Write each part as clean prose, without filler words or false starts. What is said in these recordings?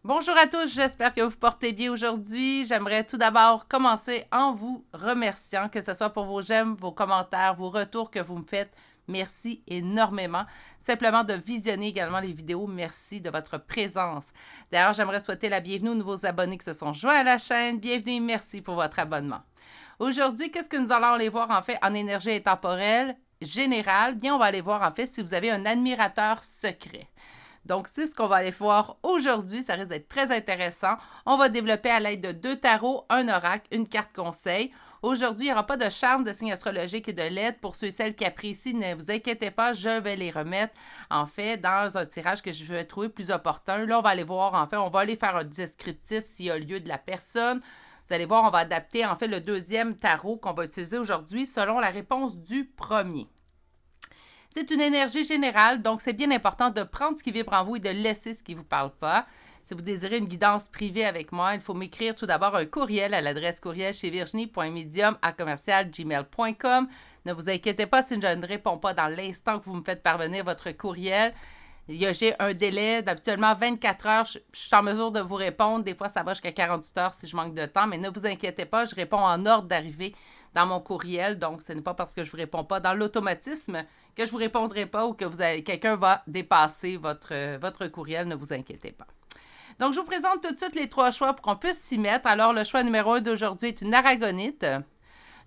Bonjour à tous, j'espère que vous portez bien aujourd'hui. J'aimerais tout d'abord commencer en vous remerciant, que ce soit pour vos j'aime, vos commentaires, vos retours que vous me faites. Merci énormément. Simplement de visionner également les vidéos. Merci de votre présence. D'ailleurs, j'aimerais souhaiter la bienvenue aux nouveaux abonnés qui se sont joints à la chaîne. Bienvenue et merci pour votre abonnement. Aujourd'hui, qu'est-ce que nous allons aller voir en fait en énergie intemporelle générale? Bien, on va aller voir en fait si vous avez un admirateur secret. Donc, c'est ce qu'on va aller voir aujourd'hui. Ça risque d'être très intéressant. On va développer à l'aide de 2 tarots, un oracle, une carte conseil. Aujourd'hui, il n'y aura pas de charme, de signes astrologiques et de lettres. Pour ceux et celles qui apprécient, ne vous inquiétez pas, je vais les remettre, en fait, dans un tirage que je vais trouver plus opportun. Là, on va aller voir, en fait, on va aller faire un descriptif s'il y a lieu de la personne. Vous allez voir, on va adapter, en fait, le deuxième tarot qu'on va utiliser aujourd'hui selon la réponse du premier. C'est une énergie générale, donc c'est bien important de prendre ce qui vibre en vous et de laisser ce qui ne vous parle pas. Si vous désirez une guidance privée avec moi, il faut m'écrire tout d'abord un courriel à l'adresse courriel chez virginie.medium@commercial@gmail.com. Ne vous inquiétez pas si je ne réponds pas dans l'instant que vous me faites parvenir votre courriel. J'ai un délai d'habituellement 24 heures. Je suis en mesure de vous répondre. Des fois, ça va jusqu'à 48 heures si je manque de temps, mais ne vous inquiétez pas, je réponds en ordre d'arrivée dans mon courriel. Donc, ce n'est pas parce que je ne vous réponds pas dans l'automatisme que je ne vous répondrai pas ou que quelqu'un va dépasser votre courriel. Ne vous inquiétez pas. Donc, je vous présente tout de suite les 3 choix pour qu'on puisse s'y mettre. Alors, le choix numéro 1 d'aujourd'hui est une aragonite.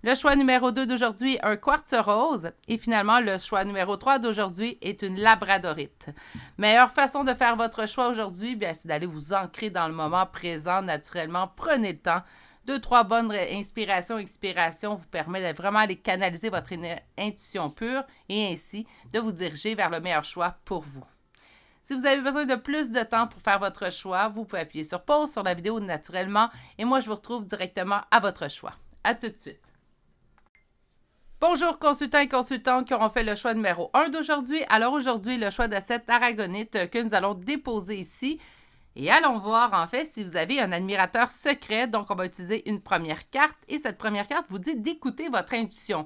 Le choix numéro 2 d'aujourd'hui, un quartz rose. Et finalement, le choix numéro 3 d'aujourd'hui est une labradorite. Meilleure façon de faire votre choix aujourd'hui, c'est d'aller vous ancrer dans le moment présent naturellement. Prenez le temps. 2-3 bonnes inspirations, expirations vous permettent de vraiment aller canaliser votre intuition pure et ainsi de vous diriger vers le meilleur choix pour vous. Si vous avez besoin de plus de temps pour faire votre choix, vous pouvez appuyer sur pause sur la vidéo naturellement et moi je vous retrouve directement à votre choix. À tout de suite. Bonjour consultants et consultantes qui auront fait le choix numéro 1 d'aujourd'hui. Alors aujourd'hui, le choix de cette aragonite que nous allons déposer ici. Et allons voir en fait si vous avez un admirateur secret. Donc on va utiliser une première carte et cette première carte vous dit d'écouter votre intuition.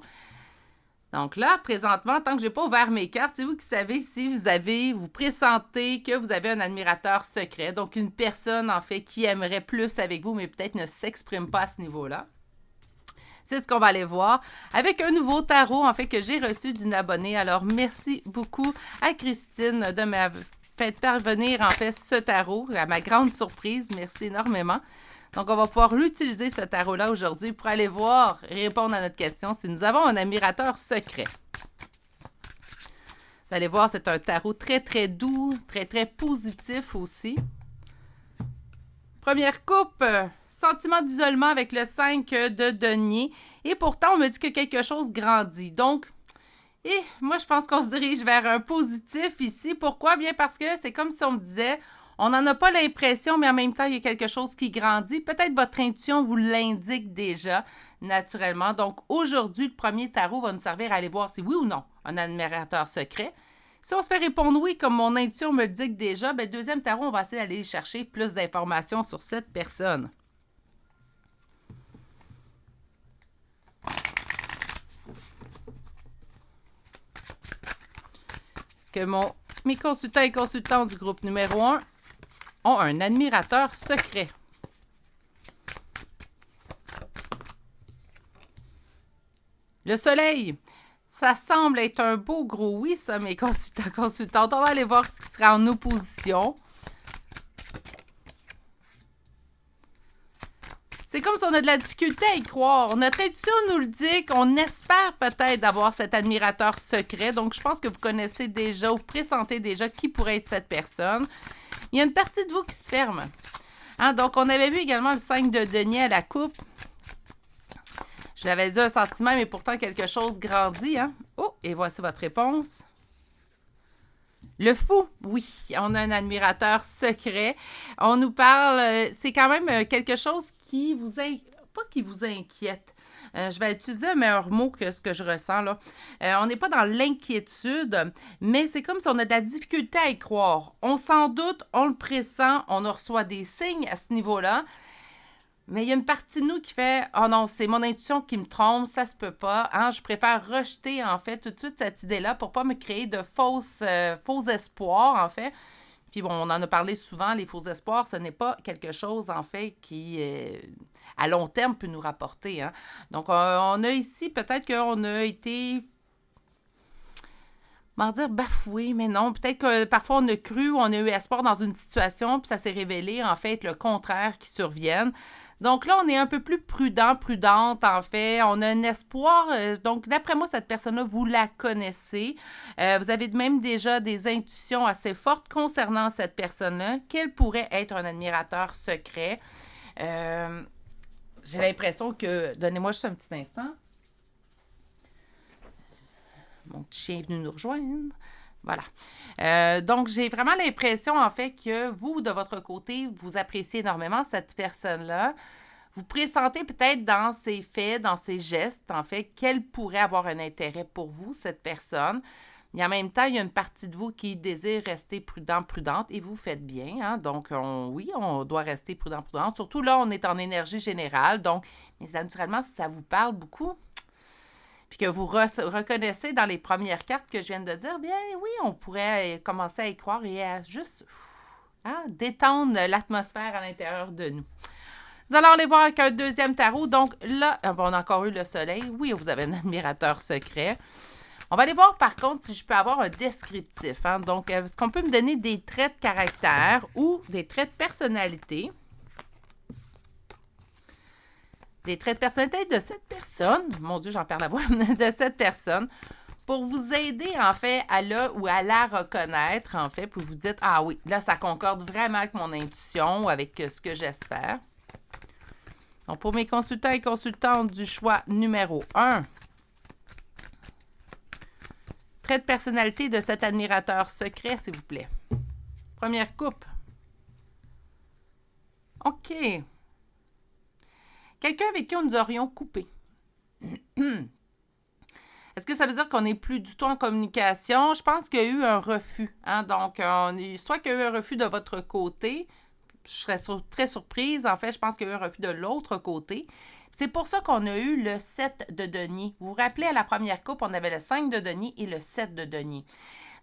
Donc là, présentement, tant que je n'ai pas ouvert mes cartes, c'est vous qui savez si vous pressentez que vous avez un admirateur secret. Donc une personne en fait qui aimerait plus avec vous mais peut-être ne s'exprime pas à ce niveau-là. C'est ce qu'on va aller voir avec un nouveau tarot, en fait, que j'ai reçu d'une abonnée. Alors, merci beaucoup à Christine de me faire parvenir, en fait, ce tarot, à ma grande surprise. Merci énormément. Donc, on va pouvoir l'utiliser, ce tarot-là, aujourd'hui, pour aller voir et répondre à notre question si nous avons un admirateur secret. Vous allez voir, c'est un tarot très, très doux, très, très positif aussi. Première coupe, sentiment d'isolement avec le 5 de denier. Et pourtant, on me dit que quelque chose grandit. Donc, moi, je pense qu'on se dirige vers un positif ici. Pourquoi? Bien parce que c'est comme si on me disait, on n'en a pas l'impression, mais en même temps, il y a quelque chose qui grandit. Peut-être votre intuition vous l'indique déjà, naturellement. Donc, aujourd'hui, le premier tarot va nous servir à aller voir si oui ou non un admirateur secret. Si on se fait répondre oui, comme mon intuition me le dit déjà, deuxième tarot, on va essayer d'aller chercher plus d'informations sur cette personne. Est-ce que mes consultants et consultantes du groupe numéro 1 ont un admirateur secret? Le soleil. Ça semble être un beau gros oui, ça, mes consultants, consultantes. On va aller voir ce qui sera en opposition. C'est comme si on a de la difficulté à y croire. Notre intuition nous le dit qu'on espère peut-être d'avoir cet admirateur secret. Donc, je pense que vous connaissez déjà ou vous pressentez déjà qui pourrait être cette personne. Il y a une partie de vous qui se ferme. Donc, on avait vu également le 5 de denier à la coupe. Je l'avais dit un sentiment, mais pourtant quelque chose grandit. Oh, et voici votre réponse. Le fou, oui, on a un admirateur secret. On nous parle, c'est quand même quelque chose qui vous pas qui vous inquiète. Je vais utiliser un meilleur mot que ce que je ressens là. On n'est pas dans l'inquiétude, mais c'est comme si on a de la difficulté à y croire. On s'en doute, on le pressent, on reçoit des signes à ce niveau-là. Mais il y a une partie de nous qui fait « Oh non, c'est mon intuition qui me trompe, ça se peut pas. Je préfère rejeter, en fait, tout de suite cette idée-là pour pas me créer de faux espoirs, en fait. Puis bon, on en a parlé souvent, les faux espoirs, ce n'est pas quelque chose, en fait, qui, à long terme, peut nous rapporter. Hein. Donc, on a ici, peut-être qu'on a été, comment dire, bafoué, mais non. Peut-être que parfois, on a cru, on a eu espoir dans une situation, puis ça s'est révélé, en fait, le contraire qui survienne. Donc là, on est un peu plus prudente, en fait. On a un espoir. Donc, d'après moi, cette personne-là, vous la connaissez. Vous avez même déjà des intuitions assez fortes concernant cette personne-là, qu'elle pourrait être un admirateur secret. J'ai l'impression que... Donnez-moi juste un petit instant. Mon petit chien est venu nous rejoindre. Voilà. Donc, j'ai vraiment l'impression, en fait, que vous, de votre côté, vous appréciez énormément cette personne-là. Vous pressentez peut-être dans ses faits, dans ses gestes, en fait, qu'elle pourrait avoir un intérêt pour vous, cette personne. Et en même temps, il y a une partie de vous qui désire rester prudente, et vous faites bien. Hein? Donc, oui, on doit rester prudente. Surtout là, on est en énergie générale. Donc, mais naturellement, si ça vous parle beaucoup, puis que vous reconnaissez dans les premières cartes que je viens de dire, bien oui, on pourrait commencer à y croire et à juste détendre l'atmosphère à l'intérieur de nous. Nous allons aller voir avec un deuxième tarot. Donc là, on a encore eu le soleil. Oui, vous avez un admirateur secret. On va aller voir par contre si je peux avoir un descriptif. Hein? Donc, est-ce qu'on peut me donner des traits de caractère ou des traits de personnalité? Des traits de personnalité de cette personne, mon Dieu, j'en perds la voix, de cette personne, pour vous aider, en fait, à la reconnaître, en fait, puis vous dites, ah oui, là, ça concorde vraiment avec mon intuition ou avec ce que j'espère. Donc, pour mes consultants et consultantes du choix numéro 1, trait de personnalité de cet admirateur secret, s'il vous plaît. Première coupe. OK. Quelqu'un avec qui nous aurions coupé. Est-ce que ça veut dire qu'on n'est plus du tout en communication? Je pense qu'il y a eu un refus. Hein? Donc, soit qu'il y a eu un refus de votre côté, je serais très surprise. En fait, je pense qu'il y a eu un refus de l'autre côté. C'est pour ça qu'on a eu le 7 de denier. Vous vous rappelez, à la première coupe, on avait le 5 de denier et le 7 de denier.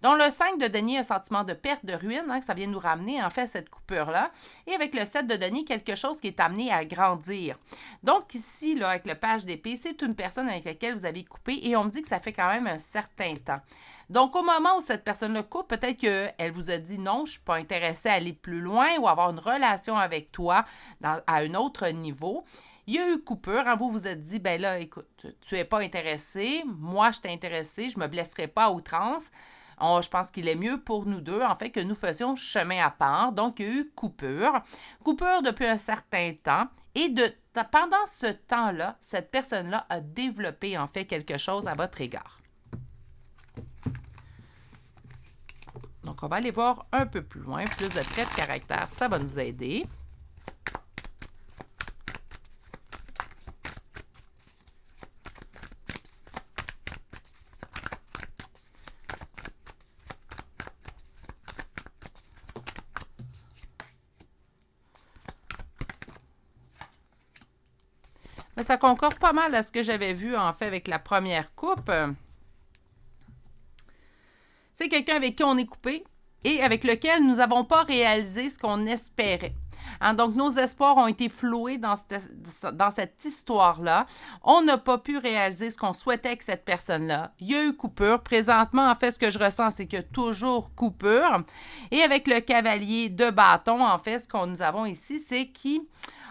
Donc, le 5 de denier, un sentiment de perte, de ruine, hein, que ça vient nous ramener, en fait, cette coupure-là. Et avec le 7 de denier, quelque chose qui est amené à grandir. Donc, ici, là, avec le page d'épée, c'est une personne avec laquelle vous avez coupé et on me dit que ça fait quand même un certain temps. Donc, au moment où cette personne-là coupe, peut-être qu'elle vous a dit non, je ne suis pas intéressée à aller plus loin ou avoir une relation avec toi à un autre niveau. Il y a eu coupure. Hein, vous vous êtes dit, ben là, écoute, tu n'es pas intéressé, moi, je t'ai intéressé, je ne me blesserai pas à outrance. Je pense qu'il est mieux pour nous deux, en fait, que nous faisions chemin à part. Donc, il y a eu coupure. Coupure depuis un certain temps. Et pendant ce temps-là, cette personne-là a développé, en fait, quelque chose à votre égard. Donc, on va aller voir un peu plus loin, plus de traits de caractère. Ça va nous aider. Mais ça concorde pas mal à ce que j'avais vu, en fait, avec la première coupe. C'est quelqu'un avec qui on est coupé et avec lequel nous n'avons pas réalisé ce qu'on espérait. Hein, donc, nos espoirs ont été floués dans cette histoire-là. On n'a pas pu réaliser ce qu'on souhaitait avec cette personne-là. Il y a eu coupure. Présentement, en fait, ce que je ressens, c'est qu'il y a toujours coupure. Et avec le cavalier de bâton, en fait, ce que nous avons ici, c'est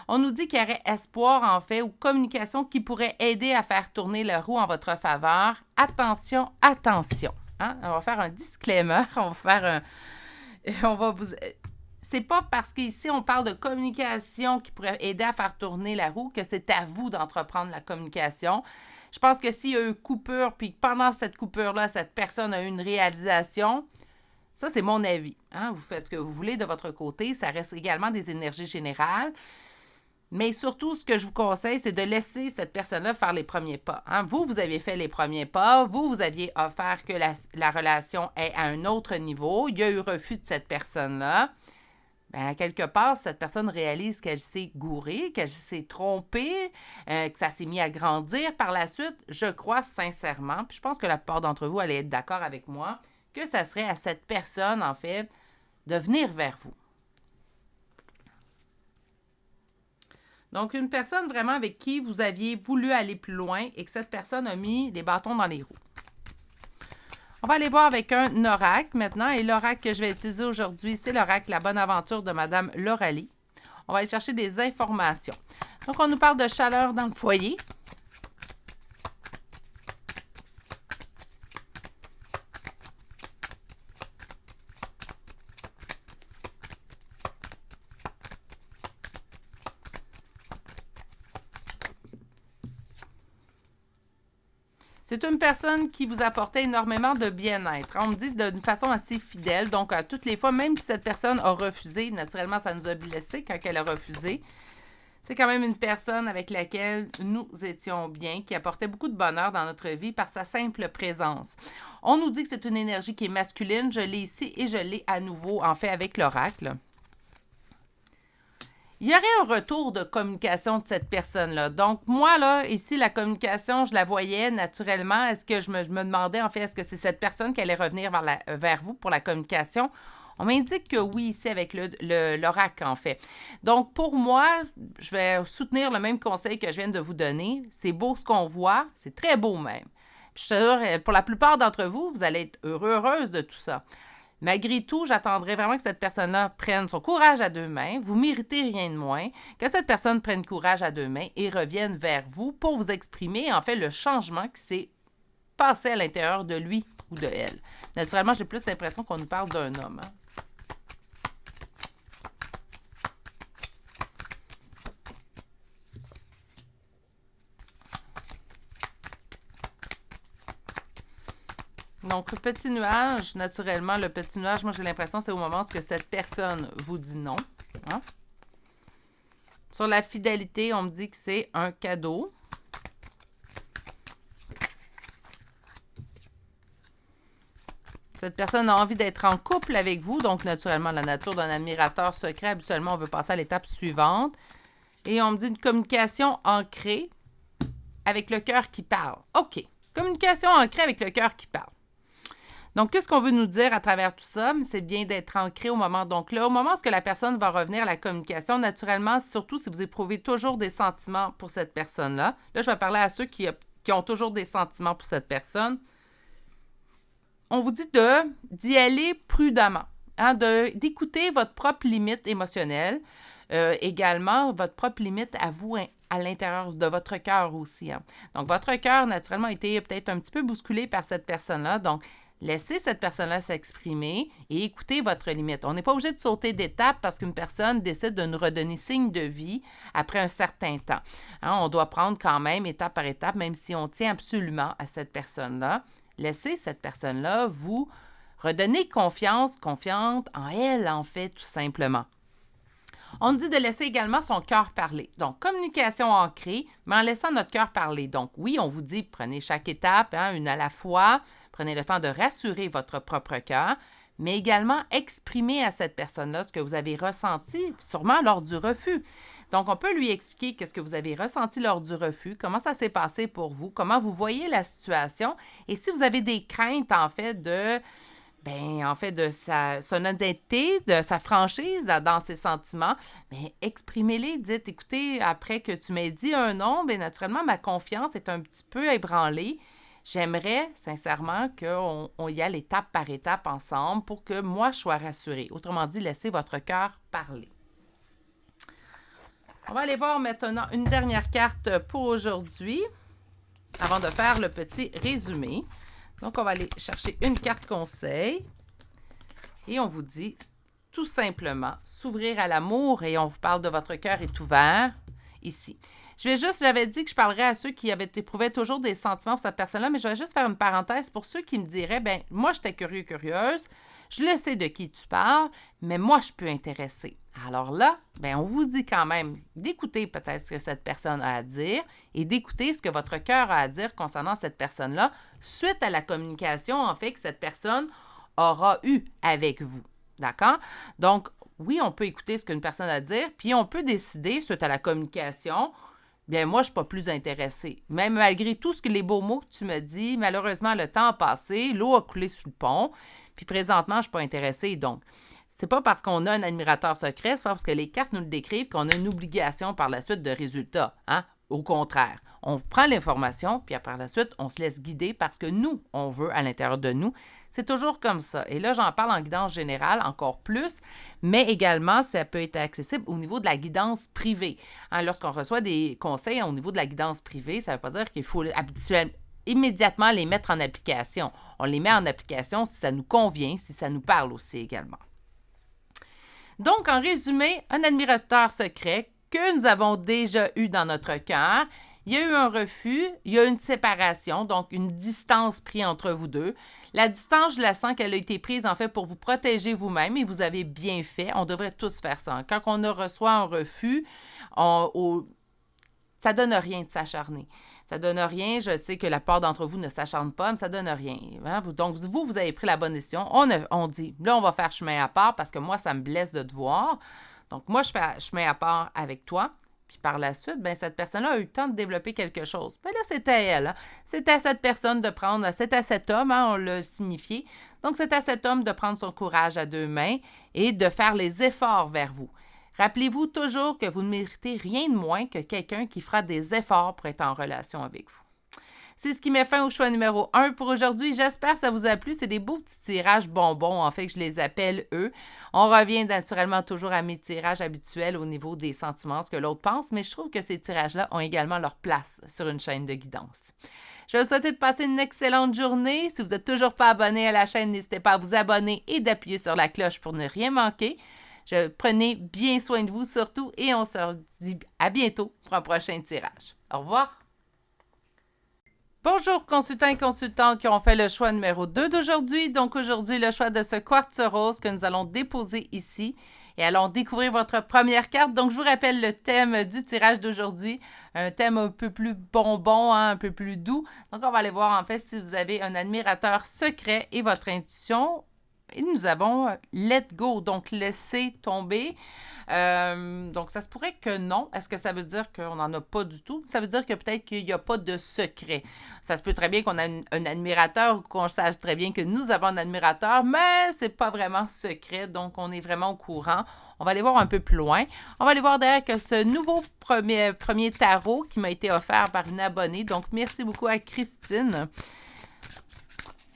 on nous dit qu'il y aurait espoir, en fait, ou communication qui pourrait aider à faire tourner le roue en votre faveur. Attention, attention. Hein? On va faire un disclaimer. C'est pas parce qu'ici, on parle de communication qui pourrait aider à faire tourner la roue que c'est à vous d'entreprendre la communication. Je pense que s'il y a eu coupure, puis pendant cette coupure-là, cette personne a eu une réalisation, ça, c'est mon avis. Hein? Vous faites ce que vous voulez de votre côté. Ça reste également des énergies générales. Mais surtout, ce que je vous conseille, c'est de laisser cette personne-là faire les premiers pas. Hein? Vous avez fait les premiers pas. Vous aviez offert que la relation est à un autre niveau. Il y a eu refus de cette personne-là. Bien, quelque part, cette personne réalise qu'elle s'est gourée, qu'elle s'est trompée, que ça s'est mis à grandir par la suite. Je crois sincèrement, puis je pense que la plupart d'entre vous allez être d'accord avec moi, que ça serait à cette personne, en fait, de venir vers vous. Donc, une personne vraiment avec qui vous aviez voulu aller plus loin et que cette personne a mis les bâtons dans les roues. On va aller voir avec un oracle maintenant. Et l'oracle que je vais utiliser aujourd'hui, c'est l'oracle La Bonne Aventure de Madame Lauralie. On va aller chercher des informations. Donc, on nous parle de chaleur dans le foyer. C'est une personne qui vous apportait énormément de bien-être. On me dit d'une façon assez fidèle. Donc, à toutes les fois, même si cette personne a refusé, naturellement, ça nous a blessés quand elle a refusé. C'est quand même une personne avec laquelle nous étions bien, qui apportait beaucoup de bonheur dans notre vie par sa simple présence. On nous dit que c'est une énergie qui est masculine. Je l'ai ici et je l'ai à nouveau, en fait, avec l'oracle. Il y aurait un retour de communication de cette personne-là. Donc, moi, là, ici, la communication, je la voyais naturellement. Est-ce que je me demandais, en fait, est-ce que c'est cette personne qui allait revenir vers vous pour la communication? On m'indique que oui, ici, avec l'oracle, en fait. Donc, pour moi, je vais soutenir le même conseil que je viens de vous donner. C'est beau ce qu'on voit. C'est très beau même. Puis, je suis sûre, pour la plupart d'entre vous, vous allez être heureuse de tout ça. Malgré tout, j'attendrai vraiment que cette personne-là prenne son courage à deux mains. Vous méritez rien de moins. Que cette personne prenne courage à deux mains et revienne vers vous pour vous exprimer, en fait, le changement qui s'est passé à l'intérieur de lui ou de elle. Naturellement, j'ai plus l'impression qu'on nous parle d'un homme. Hein? Donc, le petit nuage, naturellement, le petit nuage, moi, j'ai l'impression que c'est au moment où cette personne vous dit non. Hein? Sur la fidélité, on me dit que c'est un cadeau. Cette personne a envie d'être en couple avec vous. Donc, naturellement, la nature d'un admirateur secret, habituellement, on veut passer à l'étape suivante. Et on me dit une communication ancrée avec le cœur qui parle. OK. Communication ancrée avec le cœur qui parle. Donc, qu'est-ce qu'on veut nous dire à travers tout ça? C'est bien d'être ancré au moment. Donc là, au moment où la personne va revenir à la communication, naturellement, surtout si vous éprouvez toujours des sentiments pour cette personne-là. Là, je vais parler à ceux qui ont toujours des sentiments pour cette personne. On vous dit d'y aller prudemment, hein, d'écouter votre propre limite émotionnelle, également votre propre limite à vous, à l'intérieur de votre cœur aussi. Hein. Donc, votre cœur, naturellement, a été peut-être un petit peu bousculé par cette personne-là. Donc, laissez cette personne-là s'exprimer et écoutez votre limite. On n'est pas obligé de sauter d'étape parce qu'une personne décide de nous redonner signe de vie après un certain temps. Hein, on doit prendre quand même étape par étape, même si on tient absolument à cette personne-là. Laissez cette personne-là vous redonner confiante en elle, en fait, tout simplement. On nous dit de laisser également son cœur parler. Donc, communication ancrée, mais en laissant notre cœur parler. Donc, oui, on vous dit, prenez chaque étape, hein, une à la fois. Prenez le temps de rassurer votre propre cœur, mais également exprimer à cette personne-là ce que vous avez ressenti, sûrement lors du refus. Donc, on peut lui expliquer qu'est-ce que vous avez ressenti lors du refus, comment ça s'est passé pour vous, comment vous voyez la situation, et si vous avez des craintes, en fait, de son honnêteté, de sa franchise dans ses sentiments, bien, exprimez-les, dites, écoutez, après que tu m'aies dit un non, bien, naturellement, ma confiance est un petit peu ébranlée. J'aimerais sincèrement qu'on y aille étape par étape ensemble pour que moi, je sois rassurée. Autrement dit, laissez votre cœur parler. On va aller voir maintenant une dernière carte pour aujourd'hui avant de faire le petit résumé. Donc, on va aller chercher une carte conseil et on vous dit tout simplement s'ouvrir à l'amour et on vous parle de votre cœur est ouvert ici. J'avais dit que je parlerais à ceux qui éprouvaient toujours des sentiments pour cette personne-là, mais je vais juste faire une parenthèse pour ceux qui me diraient, bien, moi, j'étais curieuse, je le sais de qui tu parles, mais moi, je peux intéresser. Alors là, bien, on vous dit quand même d'écouter peut-être ce que cette personne a à dire et d'écouter ce que votre cœur a à dire concernant cette personne-là suite à la communication, en fait, que cette personne aura eue avec vous. D'accord? Donc, oui, on peut écouter ce qu'une personne a à dire, puis on peut décider, suite à la communication, bien, moi, je ne suis pas plus intéressée. Même malgré tout les beaux mots que tu me dis, malheureusement, le temps a passé, l'eau a coulé sous le pont, puis présentement, je ne suis pas intéressée. Donc, c'est pas parce qu'on a un admirateur secret, c'est pas parce que les cartes nous le décrivent qu'on a une obligation par la suite de résultat. Hein? Au contraire, on prend l'information, puis par la suite, on se laisse guider parce que nous, on veut à l'intérieur de nous. C'est toujours comme ça. Et là, j'en parle en guidance générale encore plus, mais également, ça peut être accessible au niveau de la guidance privée. Hein, lorsqu'on reçoit des conseils au niveau de la guidance privée, ça ne veut pas dire qu'il faut immédiatement les mettre en application. On les met en application si ça nous convient, si ça nous parle aussi également. Donc, en résumé, un admirateur secret que nous avons déjà eu dans notre cœur. Il y a eu un refus, il y a eu une séparation, donc une distance prise entre vous deux. La distance, je la sens qu'elle a été prise en fait pour vous protéger vous-même et vous avez bien fait. On devrait tous faire ça. Quand on reçoit un refus, ça donne rien de s'acharner. Ça donne rien. Je sais que la plupart d'entre vous ne s'acharnent pas, mais ça donne rien. Hein? Donc, vous avez pris la bonne décision. On dit, là, on va faire chemin à part parce que moi, ça me blesse de te voir. Donc, moi, je fais chemin à part avec toi. Puis par la suite, bien, cette personne-là a eu le temps de développer quelque chose. Bien là, c'était elle. Hein? C'était à cette personne de prendre, c'est à cet homme, hein, on l'a signifié. Donc, c'est à cet homme de prendre son courage à deux mains et de faire les efforts vers vous. Rappelez-vous toujours que vous ne méritez rien de moins que quelqu'un qui fera des efforts pour être en relation avec vous. C'est ce qui met fin au choix numéro 1 pour aujourd'hui. J'espère que ça vous a plu. C'est des beaux petits tirages bonbons, en fait, que je les appelle eux. On revient naturellement toujours à mes tirages habituels au niveau des sentiments, ce que l'autre pense, mais je trouve que ces tirages-là ont également leur place sur une chaîne de guidance. Je vais vous souhaiter de passer une excellente journée. Si vous n'êtes toujours pas abonné à la chaîne, n'hésitez pas à vous abonner et d'appuyer sur la cloche pour ne rien manquer. Prenez bien soin de vous surtout et on se dit à bientôt pour un prochain tirage. Au revoir! Bonjour consultants et consultantes qui ont fait le choix numéro 2 d'aujourd'hui. Donc aujourd'hui, le choix de ce quartz rose que nous allons déposer ici et allons découvrir votre première carte. Donc je vous rappelle le thème du tirage d'aujourd'hui, un thème un peu plus bonbon, hein, un peu plus doux. Donc on va aller voir en fait si vous avez un admirateur secret et votre intuition. Et nous avons let go, donc laisser tomber. Donc, ça se pourrait que non. Est-ce que ça veut dire qu'on n'en a pas du tout? Ça veut dire que peut-être qu'il n'y a pas de secret. Ça se peut très bien qu'on ait un admirateur ou qu'on sache très bien que nous avons un admirateur, mais ce n'est pas vraiment secret, donc on est vraiment au courant. On va aller voir un peu plus loin. On va aller voir d'ailleurs que ce nouveau premier tarot qui m'a été offert par une abonnée. Donc, merci beaucoup à Christine.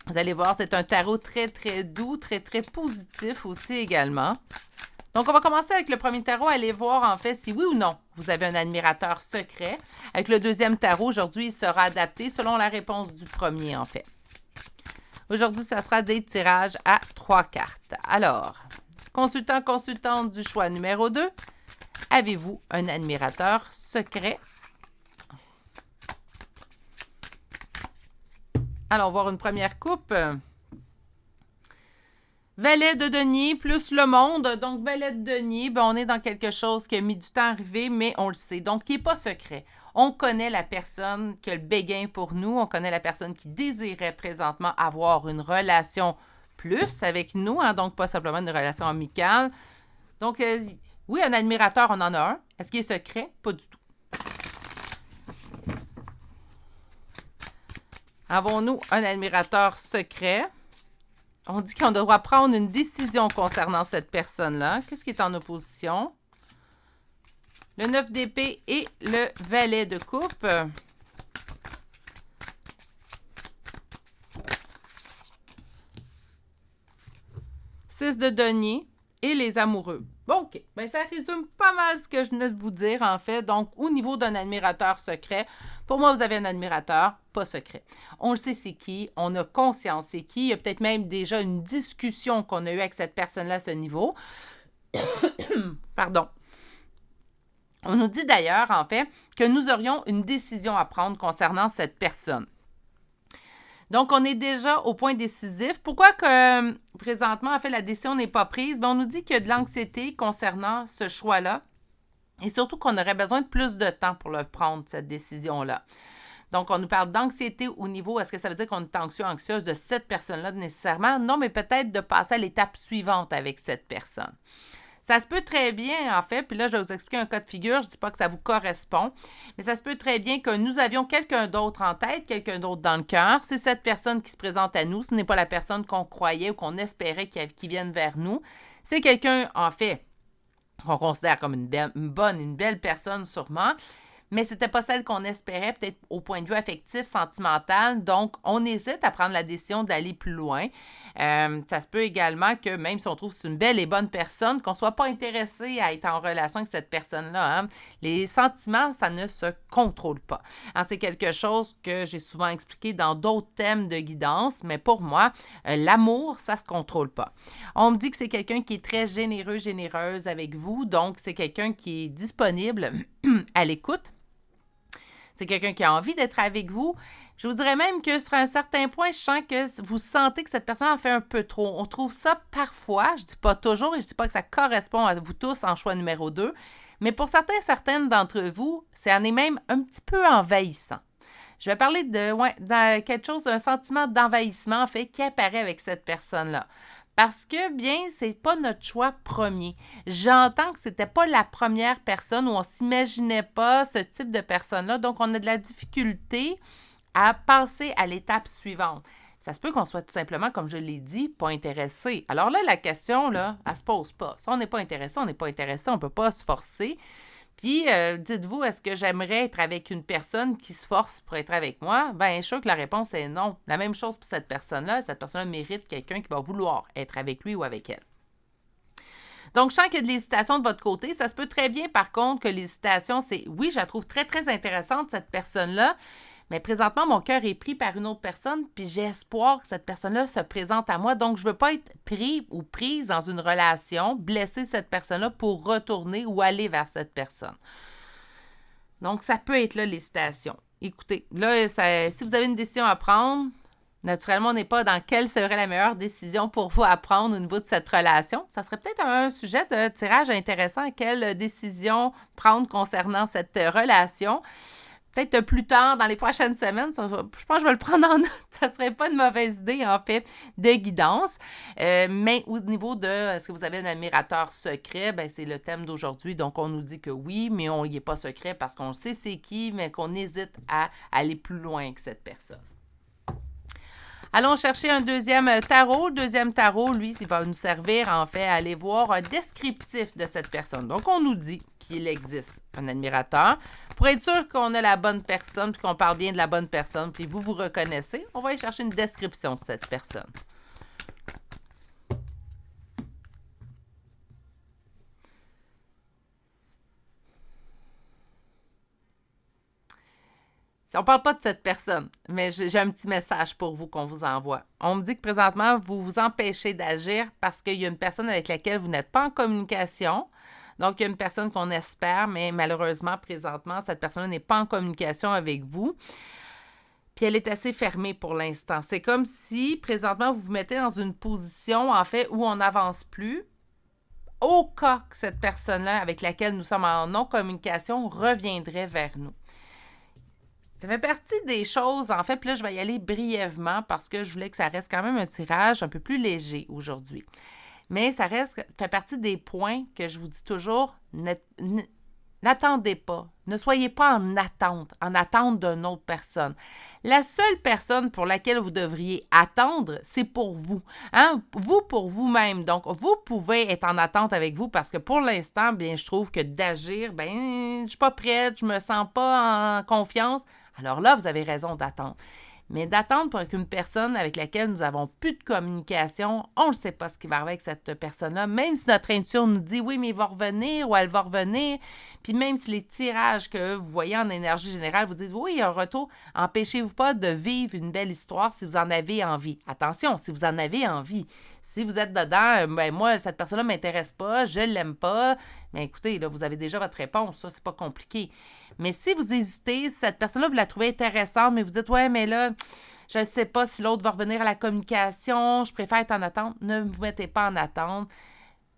Vous allez voir, c'est un tarot très, très doux, très, très positif aussi également. Donc, on va commencer avec le premier tarot, aller voir en fait si oui ou non vous avez un admirateur secret. Avec le deuxième tarot, aujourd'hui, il sera adapté selon la réponse du premier en fait. Aujourd'hui, ça sera des tirages à 3 cartes. Alors, consultant, consultante du choix numéro 2, avez-vous un admirateur secret? Allons voir une première coupe. Valet de denier plus le monde. Donc, valet de denier, ben, on est dans quelque chose qui a mis du temps à arriver, mais on le sait. Donc, qui n'est pas secret. On connaît la personne qui a le béguin pour nous. On connaît la personne qui désirait présentement avoir une relation plus avec nous. Hein, donc, pas simplement une relation amicale. Donc, oui, un admirateur, on en a un. Est-ce qu'il est secret? Pas du tout. Avons-nous un admirateur secret? On dit qu'on devra prendre une décision concernant cette personne-là. Qu'est-ce qui est en opposition? Le 9 d'épée et le valet de coupe. 6 de denier et les amoureux. Bon, OK. Bien, ça résume pas mal ce que je venais de vous dire, en fait. Donc, au niveau d'un admirateur secret, pour moi, vous avez un admirateur pas secret. On le sait c'est qui, on a conscience c'est qui. Il y a peut-être même déjà une discussion qu'on a eue avec cette personne-là à ce niveau. Pardon. On nous dit d'ailleurs, en fait, que nous aurions une décision à prendre concernant cette personne. Donc, on est déjà au point décisif. Pourquoi que présentement, en fait, la décision n'est pas prise? Bien, on nous dit qu'il y a de l'anxiété concernant ce choix-là et surtout qu'on aurait besoin de plus de temps pour le prendre, cette décision-là. Donc, on nous parle d'anxiété au niveau, est-ce que ça veut dire qu'on est anxieux, anxieuse de cette personne-là nécessairement? Non, mais peut-être de passer à l'étape suivante avec cette personne. Ça se peut très bien, en fait, puis là, je vais vous expliquer un cas de figure, je ne dis pas que ça vous correspond, mais ça se peut très bien que nous avions quelqu'un d'autre en tête, quelqu'un d'autre dans le cœur. C'est cette personne qui se présente à nous, ce n'est pas la personne qu'on croyait ou qu'on espérait qu'il vienne vers nous. C'est quelqu'un, en fait, qu'on considère comme une belle personne sûrement, mais c'était pas celle qu'on espérait, peut-être au point de vue affectif, sentimental. Donc, on hésite à prendre la décision d'aller plus loin. Ça se peut également que même si on trouve que c'est une belle et bonne personne, qu'on ne soit pas intéressé à être en relation avec cette personne-là. Hein. Les sentiments, ça ne se contrôle pas. Hein, c'est quelque chose que j'ai souvent expliqué dans d'autres thèmes de guidance, mais pour moi, l'amour, ça ne se contrôle pas. On me dit que c'est quelqu'un qui est très généreux, généreuse avec vous, donc c'est quelqu'un qui est disponible à l'écoute. C'est quelqu'un qui a envie d'être avec vous. Je vous dirais même que sur un certain point, je sens que vous sentez que cette personne en fait un peu trop. On trouve ça parfois, je ne dis pas toujours et je ne dis pas que ça correspond à vous tous en choix numéro 2, mais pour certaines d'entre vous, c'est en est même un petit peu envahissant. Je vais parler de quelque chose, d'un sentiment d'envahissement en fait qui apparaît avec cette personne-là. Parce que, bien, c'est pas notre choix premier. J'entends que c'était pas la première personne où on s'imaginait pas ce type de personne-là. Donc, on a de la difficulté à passer à l'étape suivante. Ça se peut qu'on soit tout simplement, comme je l'ai dit, pas intéressé. Alors là, la question, là, elle se pose pas. Si on n'est pas intéressé, on n'est pas intéressé. On peut pas se forcer. Puis, dites-vous, est-ce que j'aimerais être avec une personne qui se force pour être avec moi? Bien, je suis sûre que la réponse est non. La même chose pour cette personne-là. Cette personne-là mérite quelqu'un qui va vouloir être avec lui ou avec elle. Donc, je sens qu'il y a de l'hésitation de votre côté. Ça se peut très bien, par contre, que l'hésitation, c'est, oui, je la trouve très, très intéressante, cette personne-là, mais présentement, mon cœur est pris par une autre personne, puis j'ai espoir que cette personne-là se présente à moi. Donc, je ne veux pas être pris ou prise dans une relation, blesser cette personne-là pour retourner ou aller vers cette personne. Donc, ça peut être là l'hésitation. Écoutez, là, si vous avez une décision à prendre, naturellement, on n'est pas dans quelle serait la meilleure décision pour vous à prendre au niveau de cette relation. Ça serait peut-être un sujet de tirage intéressant, quelle décision prendre concernant cette relation. Peut-être plus tard, dans les prochaines semaines, je pense que je vais le prendre en note. Ça ne serait pas une mauvaise idée, en fait, de guidance. Mais au niveau de est-ce que vous avez un admirateur secret, bien, c'est le thème d'aujourd'hui. Donc, on nous dit que oui, mais on n'y est pas secret parce qu'on sait c'est qui, mais qu'on hésite à aller plus loin que cette personne. Allons chercher un deuxième tarot. Le deuxième tarot, lui, il va nous servir, en fait, à aller voir un descriptif de cette personne. Donc, on nous dit qu'il existe un admirateur. Pour être sûr qu'on a la bonne personne, puis qu'on parle bien de la bonne personne, puis vous reconnaissez, on va aller chercher une description de cette personne. On ne parle pas de cette personne, mais j'ai un petit message pour vous qu'on vous envoie. On me dit que présentement, vous vous empêchez d'agir parce qu'il y a une personne avec laquelle vous n'êtes pas en communication. Donc, il y a une personne qu'on espère, mais malheureusement, présentement, cette personne n'est pas en communication avec vous. Puis elle est assez fermée pour l'instant. C'est comme si, présentement, vous vous mettez dans une position, en fait, où on n'avance plus. Au cas que cette personne-là, avec laquelle nous sommes en non-communication, reviendrait vers nous. Ça fait partie des choses, en fait, puis là, je vais y aller brièvement parce que je voulais que ça reste quand même un tirage un peu plus léger aujourd'hui. Mais ça fait partie des points que je vous dis toujours, n'attendez pas, ne soyez pas en attente d'une autre personne. La seule personne pour laquelle vous devriez attendre, c'est pour vous. Hein? Vous pour vous-même. Donc, vous pouvez être en attente avec vous parce que pour l'instant, bien, je trouve que d'agir, bien, je suis pas prête, je me sens pas en confiance. Alors là, vous avez raison d'attendre. Mais d'attendre pour une personne avec laquelle nous n'avons plus de communication, on ne sait pas ce qui va arriver avec cette personne-là, même si notre intuition nous dit oui, mais il va revenir ou elle va revenir, puis même si les tirages que vous voyez en énergie générale vous disent oui, il y a un retour, empêchez-vous pas de vivre une belle histoire si vous en avez envie. Attention, si vous en avez envie. Si vous êtes dedans, ben moi, cette personne-là ne m'intéresse pas, je ne l'aime pas, bien écoutez, là, vous avez déjà votre réponse, ça, c'est pas compliqué. Mais si vous hésitez, cette personne-là, vous la trouvez intéressante, mais vous dites, ouais, mais là, je ne sais pas si l'autre va revenir à la communication, je préfère être en attente, ne vous mettez pas en attente,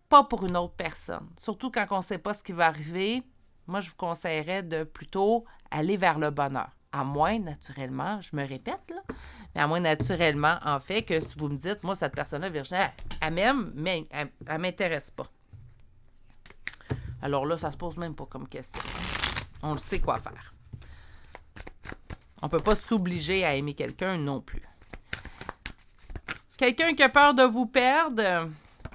pas pour une autre personne. Surtout quand on ne sait pas ce qui va arriver, moi, je vous conseillerais de plutôt aller vers le bonheur. À moins, naturellement, je me répète, là, mais à moins, naturellement, en fait, que si vous me dites, moi, cette personne-là, Virginie, elle m'aime, mais elle ne m'intéresse pas. Alors là, ça se pose même pas comme question. On le sait quoi faire. On peut pas s'obliger à aimer quelqu'un non plus. Quelqu'un qui a peur de vous perdre,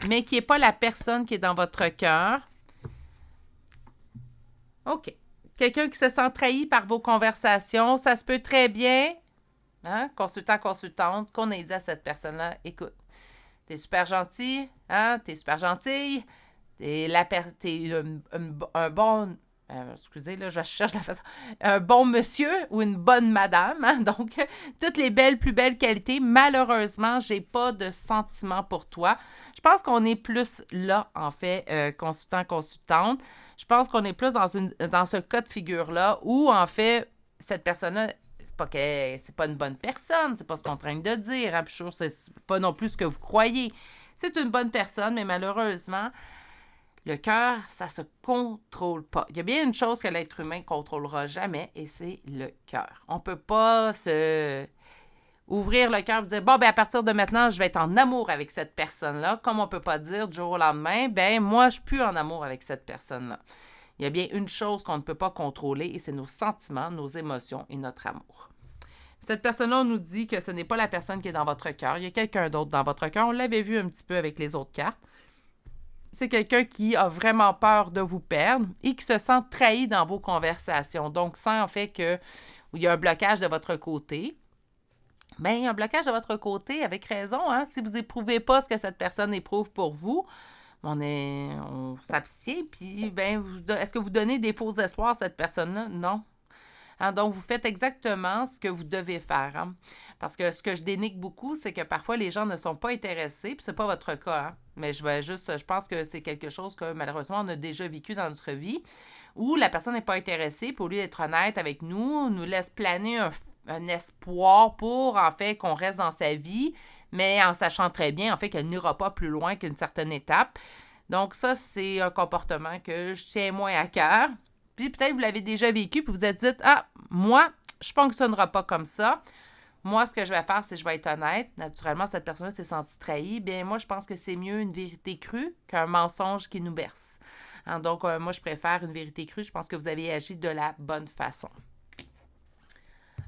mais qui n'est pas la personne qui est dans votre cœur. OK. Quelqu'un qui se sent trahi par vos conversations, ça se peut très bien, hein, consultant, consultante, qu'on ait dit à cette personne-là, écoute, t'es super gentil, hein, t'es super gentille, t'es un bon... excusez, là, je cherche la façon. Un bon monsieur ou une bonne madame. Hein? Donc, toutes les plus belles qualités. Malheureusement, j'ai pas de sentiment pour toi. Je pense qu'on est plus là, en fait, consultant, consultante. Je pense qu'on est plus dans ce cas de figure-là où, en fait, cette personne-là, c'est pas une bonne personne. C'est pas ce qu'on est en train de dire. Hein? Puis je suis sûre que c'est pas non plus ce que vous croyez. C'est une bonne personne, mais malheureusement... Le cœur, ça se contrôle pas. Il y a bien une chose que l'être humain ne contrôlera jamais, et c'est le cœur. On ne peut pas se ouvrir le cœur et dire, bon, ben à partir de maintenant, je vais être en amour avec cette personne-là. Comme on ne peut pas dire du jour au lendemain, ben moi, je ne suis plus en amour avec cette personne-là. Il y a bien une chose qu'on ne peut pas contrôler, et c'est nos sentiments, nos émotions et notre amour. Cette personne-là, on nous dit que ce n'est pas la personne qui est dans votre cœur. Il y a quelqu'un d'autre dans votre cœur. On l'avait vu un petit peu avec les autres cartes. C'est quelqu'un qui a vraiment peur de vous perdre et qui se sent trahi dans vos conversations. Donc, sent en fait qu'il y a un blocage de votre côté. Bien, il y a un blocage de votre côté avec raison. Hein? Si vous n'éprouvez pas ce que cette personne éprouve pour vous, on s'abstient. Puis, ben, est-ce que vous donnez des faux espoirs à cette personne-là? Non. Hein, donc, vous faites exactement ce que vous devez faire. Hein? Parce que ce que je dénigre beaucoup, c'est que parfois, les gens ne sont pas intéressés, puis ce n'est pas votre cas. Hein? Mais je pense que c'est quelque chose que, malheureusement, on a déjà vécu dans notre vie, où la personne n'est pas intéressée, puis au lieu d'être honnête avec nous, nous laisse planer un espoir pour, en fait, qu'on reste dans sa vie, mais en sachant très bien, en fait, qu'elle n'ira pas plus loin qu'une certaine étape. Donc, ça, c'est un comportement que je tiens moins à cœur. Puis peut-être vous l'avez déjà vécu, puis vous vous êtes dit, ah, moi, je ne fonctionnera pas comme ça. Moi, ce que je vais faire, c'est que je vais être honnête. Naturellement, cette personne-là s'est sentie trahie. Bien, moi, je pense que c'est mieux une vérité crue qu'un mensonge qui nous berce. Hein, donc, moi, je préfère une vérité crue. Je pense que vous avez agi de la bonne façon.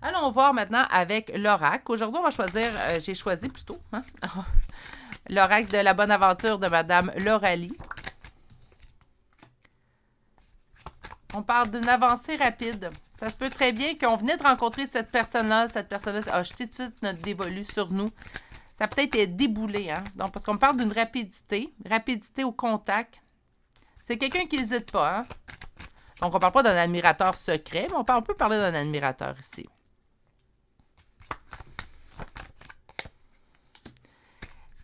Allons voir maintenant avec l'oracle. Aujourd'hui, on va choisir, j'ai choisi plutôt, hein, l'oracle de la bonne aventure de Madame Lauralie. On parle d'une avancée rapide. Ça se peut très bien qu'on venait de rencontrer cette personne-là a jeté tout de suite notre dévolu sur nous. Ça peut être déboulé, hein? Donc, parce qu'on parle d'une rapidité au contact. C'est quelqu'un qui n'hésite pas, hein? Donc, on ne parle pas d'un admirateur secret, mais on peut parler d'un admirateur ici.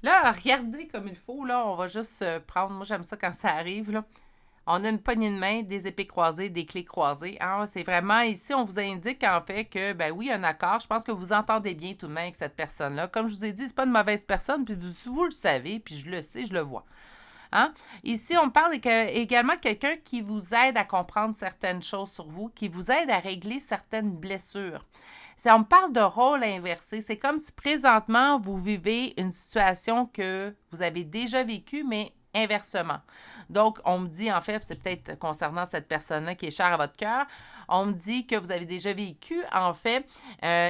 Là, regardez comme il faut, là, on va juste prendre, moi j'aime ça quand ça arrive, là. On a une poignée de main, des épées croisées, des clés croisées. Hein? C'est vraiment, ici, on vous indique en fait que, ben oui, un accord. Je pense que vous entendez bien tout de même avec cette personne-là. Comme je vous ai dit, c'est pas une mauvaise personne, puis vous le savez, puis je le sais, je le vois. Hein? Ici, on parle également de quelqu'un qui vous aide à comprendre certaines choses sur vous, qui vous aide à régler certaines blessures. On parle de rôle inversé. C'est comme si présentement, vous vivez une situation que vous avez déjà vécue, mais inversement. Donc, on me dit, en fait, c'est peut-être concernant cette personne-là qui est chère à votre cœur, on me dit que vous avez déjà vécu, en fait,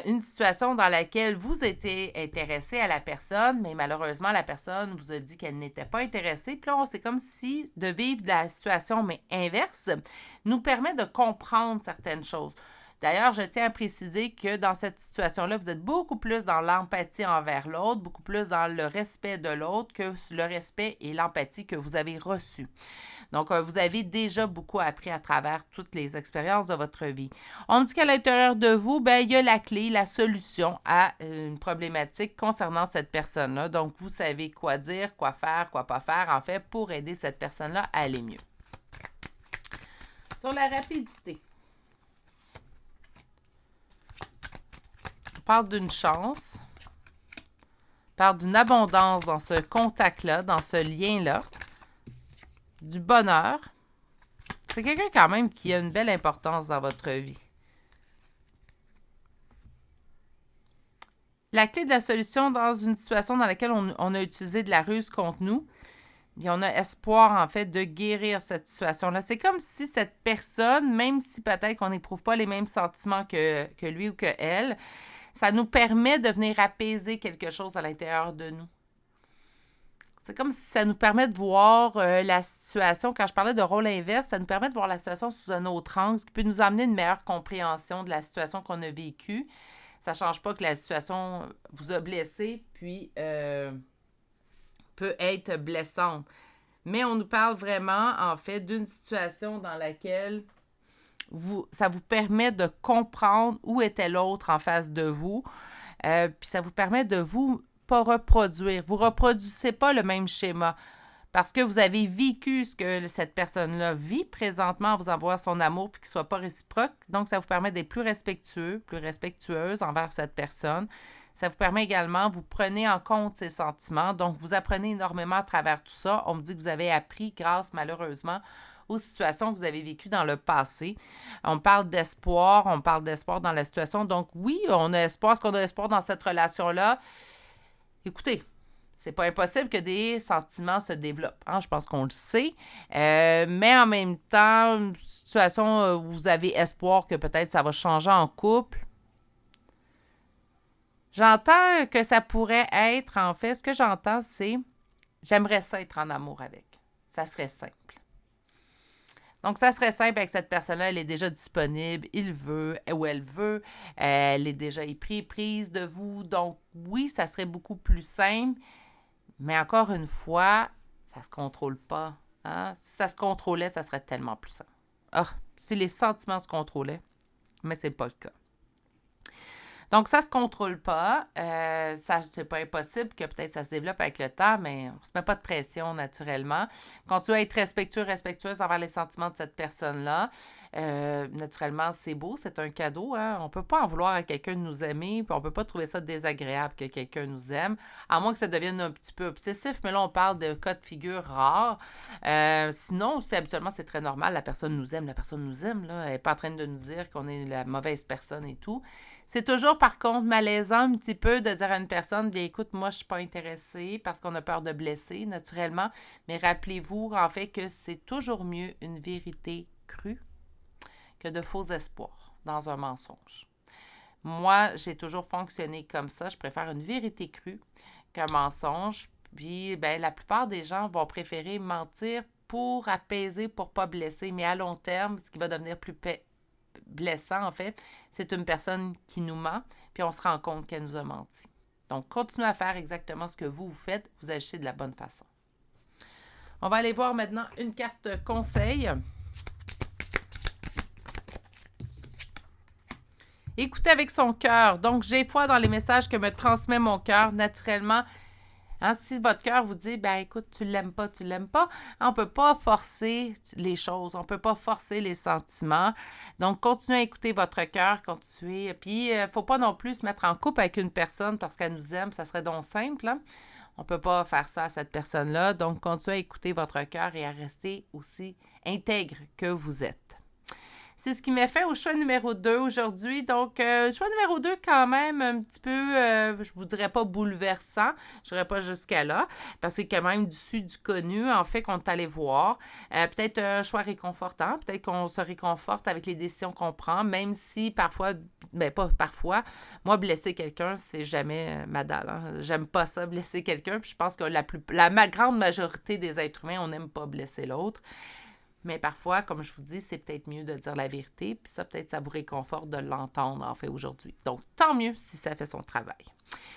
une situation dans laquelle vous étiez intéressé à la personne, mais malheureusement, la personne vous a dit qu'elle n'était pas intéressée. Puis là, c'est comme si de vivre la situation, mais inverse, nous permet de comprendre certaines choses. D'ailleurs, je tiens à préciser que dans cette situation-là, vous êtes beaucoup plus dans l'empathie envers l'autre, beaucoup plus dans le respect de l'autre que le respect et l'empathie que vous avez reçus. Donc, vous avez déjà beaucoup appris à travers toutes les expériences de votre vie. On me dit qu'à l'intérieur de vous, ben, il y a la clé, la solution à une problématique concernant cette personne-là. Donc, vous savez quoi dire, quoi faire, quoi pas faire, en fait, pour aider cette personne-là à aller mieux. Sur la rapidité. On parle d'une chance, on parle d'une abondance dans ce contact-là, dans ce lien-là, du bonheur. C'est quelqu'un quand même qui a une belle importance dans votre vie. La clé de la solution dans une situation dans laquelle on a utilisé de la ruse contre nous, Et on a espoir, en fait, de guérir cette situation-là. C'est comme si cette personne, même si peut-être qu'on n'éprouve pas les mêmes sentiments que lui ou que elle, ça nous permet de venir apaiser quelque chose à l'intérieur de nous. C'est comme si ça nous permet de voir la situation, quand je parlais de rôle inverse, ça nous permet de voir la situation sous un autre angle, ce qui peut nous amener une meilleure compréhension de la situation qu'on a vécue. Ça ne change pas que la situation vous a blessé, puis peut être blessante. Mais on nous parle vraiment, en fait, d'une situation dans laquelle ça vous permet de comprendre où était l'autre en face de vous, puis ça vous permet de vous pas reproduire. Vous ne reproduisez pas le même schéma parce que vous avez vécu ce que cette personne-là vit présentement en vous envoyant son amour puis qu'il ne soit pas réciproque. Donc, ça vous permet d'être plus respectueux, plus respectueuse envers cette personne. Ça vous permet également, vous prenez en compte ses sentiments. Donc, vous apprenez énormément à travers tout ça. On me dit que vous avez appris grâce, malheureusement, aux situations que vous avez vécues dans le passé. On parle d'espoir dans la situation. Donc, oui, on a espoir. Est-ce qu'on a espoir dans cette relation-là? Écoutez, c'est pas impossible que des sentiments se développent. Hein? Je pense qu'on le sait. Mais en même temps, une situation où vous avez espoir que peut-être ça va changer en couple, j'entends que ça pourrait être, en fait, ce que j'entends, c'est j'aimerais ça être en amour avec. Ça serait simple. Donc, ça serait simple avec cette personne-là. Elle est déjà disponible, il veut ou elle veut. Elle est déjà prise de vous. Donc, oui, ça serait beaucoup plus simple. Mais encore une fois, ça ne se contrôle pas. Hein? Si ça se contrôlait, ça serait tellement plus simple. Ah, si les sentiments se contrôlaient, mais ce n'est pas le cas. Donc, ça ne se contrôle pas. C'est pas impossible que peut-être ça se développe avec le temps, mais on ne se met pas de pression naturellement. Continuez à être respectueuse envers les sentiments de cette personne-là. Naturellement, c'est beau, c'est un cadeau. Hein? On ne peut pas en vouloir à quelqu'un de nous aimer, puis on ne peut pas trouver ça désagréable que quelqu'un nous aime, à moins que ça devienne un petit peu obsessif, mais là, on parle de cas de figure rares. Sinon, habituellement, c'est très normal, la personne nous aime, là. Elle n'est pas en train de nous dire qu'on est la mauvaise personne et tout. C'est toujours, par contre, malaisant un petit peu de dire à une personne, bien, écoute, moi, je ne suis pas intéressée parce qu'on a peur de blesser, naturellement. Mais rappelez-vous, en fait, que c'est toujours mieux une vérité crue que de faux espoirs dans un mensonge. Moi, j'ai toujours fonctionné comme ça. Je préfère une vérité crue qu'un mensonge. Puis, bien, la plupart des gens vont préférer mentir pour apaiser, pour ne pas blesser. Mais à long terme, ce qui va devenir plus blessant, en fait, c'est une personne qui nous ment, puis on se rend compte qu'elle nous a menti. Donc, continuez à faire exactement ce que vous faites, vous agissez de la bonne façon. On va aller voir maintenant une carte conseil. Écoutez avec son cœur. Donc, j'ai foi dans les messages que me transmet mon cœur naturellement. Hein, si votre cœur vous dit, ben écoute, tu l'aimes pas, on ne peut pas forcer les choses, on ne peut pas forcer les sentiments. Donc, continuez à écouter votre cœur, continuez. Puis, il ne faut pas non plus se mettre en couple avec une personne parce qu'elle nous aime, ça serait donc simple. Hein? On ne peut pas faire ça à cette personne-là. Donc, continuez à écouter votre cœur et à rester aussi intègre que vous êtes. C'est ce qui m'a fait au choix numéro 2 aujourd'hui. Donc, choix numéro 2 quand même un petit peu, je vous dirais pas bouleversant. Je n'irai pas jusqu'à là, parce que c'est quand même du connu, en fait, qu'on est allé voir. Peut-être un choix réconfortant. Peut-être qu'on se réconforte avec les décisions qu'on prend, même si parfois, ben pas parfois, moi, blesser quelqu'un, c'est jamais ma dalle. Hein. J'aime pas ça, blesser quelqu'un. Puis je pense que la grande majorité des êtres humains, on n'aime pas blesser l'autre. Mais parfois, comme je vous dis, c'est peut-être mieux de dire la vérité, puis ça, peut-être, ça vous réconforte de l'entendre, en fait, aujourd'hui. Donc, tant mieux si ça fait son travail.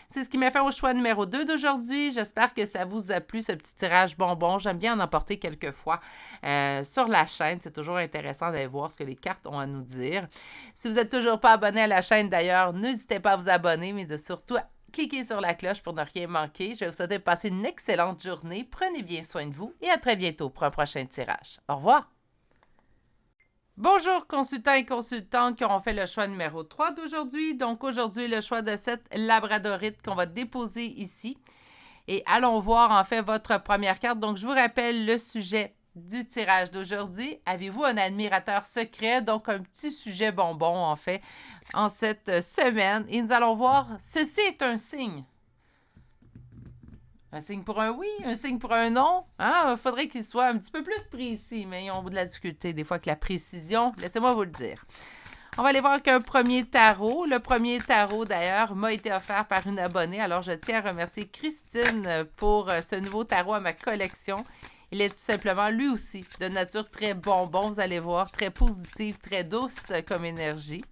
C'est ce qui m'a fait au choix numéro 2 d'aujourd'hui. J'espère que ça vous a plu, ce petit tirage bonbon. J'aime bien en emporter quelques fois sur la chaîne. C'est toujours intéressant d'aller voir ce que les cartes ont à nous dire. Si vous n'êtes toujours pas abonné à la chaîne, d'ailleurs, n'hésitez pas à vous abonner, mais surtout cliquez sur la cloche pour ne rien manquer. Je vais vous souhaiter de passer une excellente journée. Prenez bien soin de vous et à très bientôt pour un prochain tirage. Au revoir! Bonjour consultants et consultantes qui auront fait le choix numéro 3 d'aujourd'hui. Donc aujourd'hui, le choix de cette labradorite qu'on va déposer ici. Et allons voir en fait votre première carte. Donc je vous rappelle le sujet du tirage d'aujourd'hui. Avez-vous un admirateur secret? Donc, un petit sujet bonbon, en fait, en cette semaine. Et nous allons voir, ceci est un signe. Un signe pour un oui, un signe pour un non. Il faudrait qu'il soit un petit peu plus précis, mais ils ont de la difficulté des fois avec la précision. Laissez-moi vous le dire. On va aller voir qu'un premier tarot. Le premier tarot, d'ailleurs, m'a été offert par une abonnée. Alors, je tiens à remercier Christine pour ce nouveau tarot à ma collection. Il est tout simplement, lui aussi, de nature très bonbon, vous allez voir, très positive, très douce comme énergie.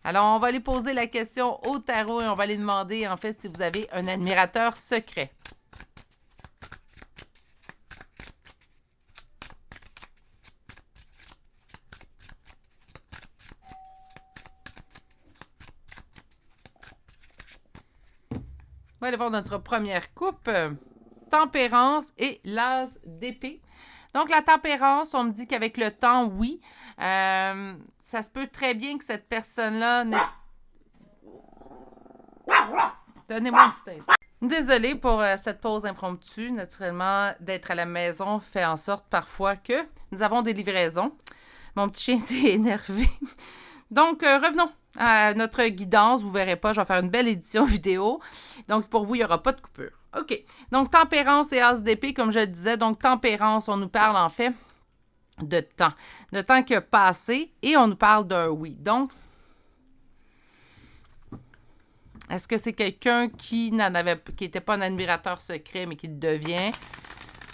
Alors, on va aller poser la question au tarot et on va aller demander, en fait, si vous avez un admirateur secret. On va aller voir notre première coupe. Tempérance et l'as d'épée. Donc, la tempérance, on me dit qu'avec le temps, oui. Ça se peut très bien que cette personne-là Donnez-moi un petit instant. Désolée pour cette pause impromptue. Naturellement, d'être à la maison fait en sorte parfois que nous avons des livraisons. Mon petit chien s'est énervé. Donc, revenons à notre guidance. Vous ne verrez pas, je vais faire une belle édition vidéo. Donc, pour vous, il n'y aura pas de coupure. OK. Donc, tempérance et as d'épée, comme je le disais. Donc, tempérance, on nous parle en fait de temps. De temps qui a passé et on nous parle d'un oui. Donc, est-ce que c'est quelqu'un qui n'était pas un admirateur secret, mais qui le devient?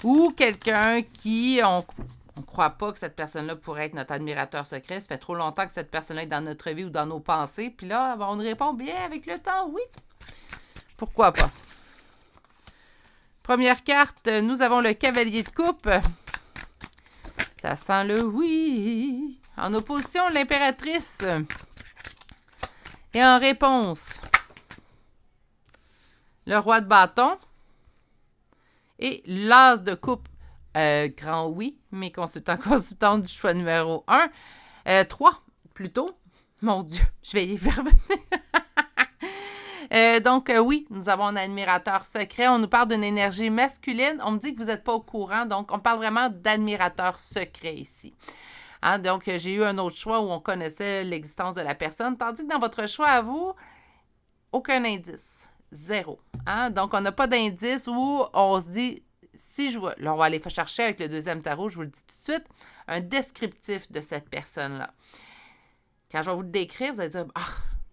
Ou quelqu'un qui, on ne croit pas que cette personne-là pourrait être notre admirateur secret. Ça fait trop longtemps que cette personne-là est dans notre vie ou dans nos pensées. Puis là, on nous répond bien avec le temps, oui. Pourquoi pas? Première carte, nous avons le cavalier de coupe. Ça sent le oui. En opposition, l'impératrice. Et en réponse, le roi de bâton. Et l'as de coupe. Grand oui, mes consultantes du choix numéro 1. 3, plutôt. Mon Dieu, je vais y faire venir. Donc, oui, nous avons un admirateur secret. On nous parle d'une énergie masculine. On me dit que vous n'êtes pas au courant. Donc, on parle vraiment d'admirateur secret ici. Donc, j'ai eu un autre choix où on connaissait l'existence de la personne. Tandis que dans votre choix à vous, aucun indice. Zéro. Donc, on n'a pas d'indice où on se dit... Si je vois, là, on va aller chercher avec le deuxième tarot, je vous le dis tout de suite, un descriptif de cette personne-là. Quand je vais vous le décrire, vous allez dire,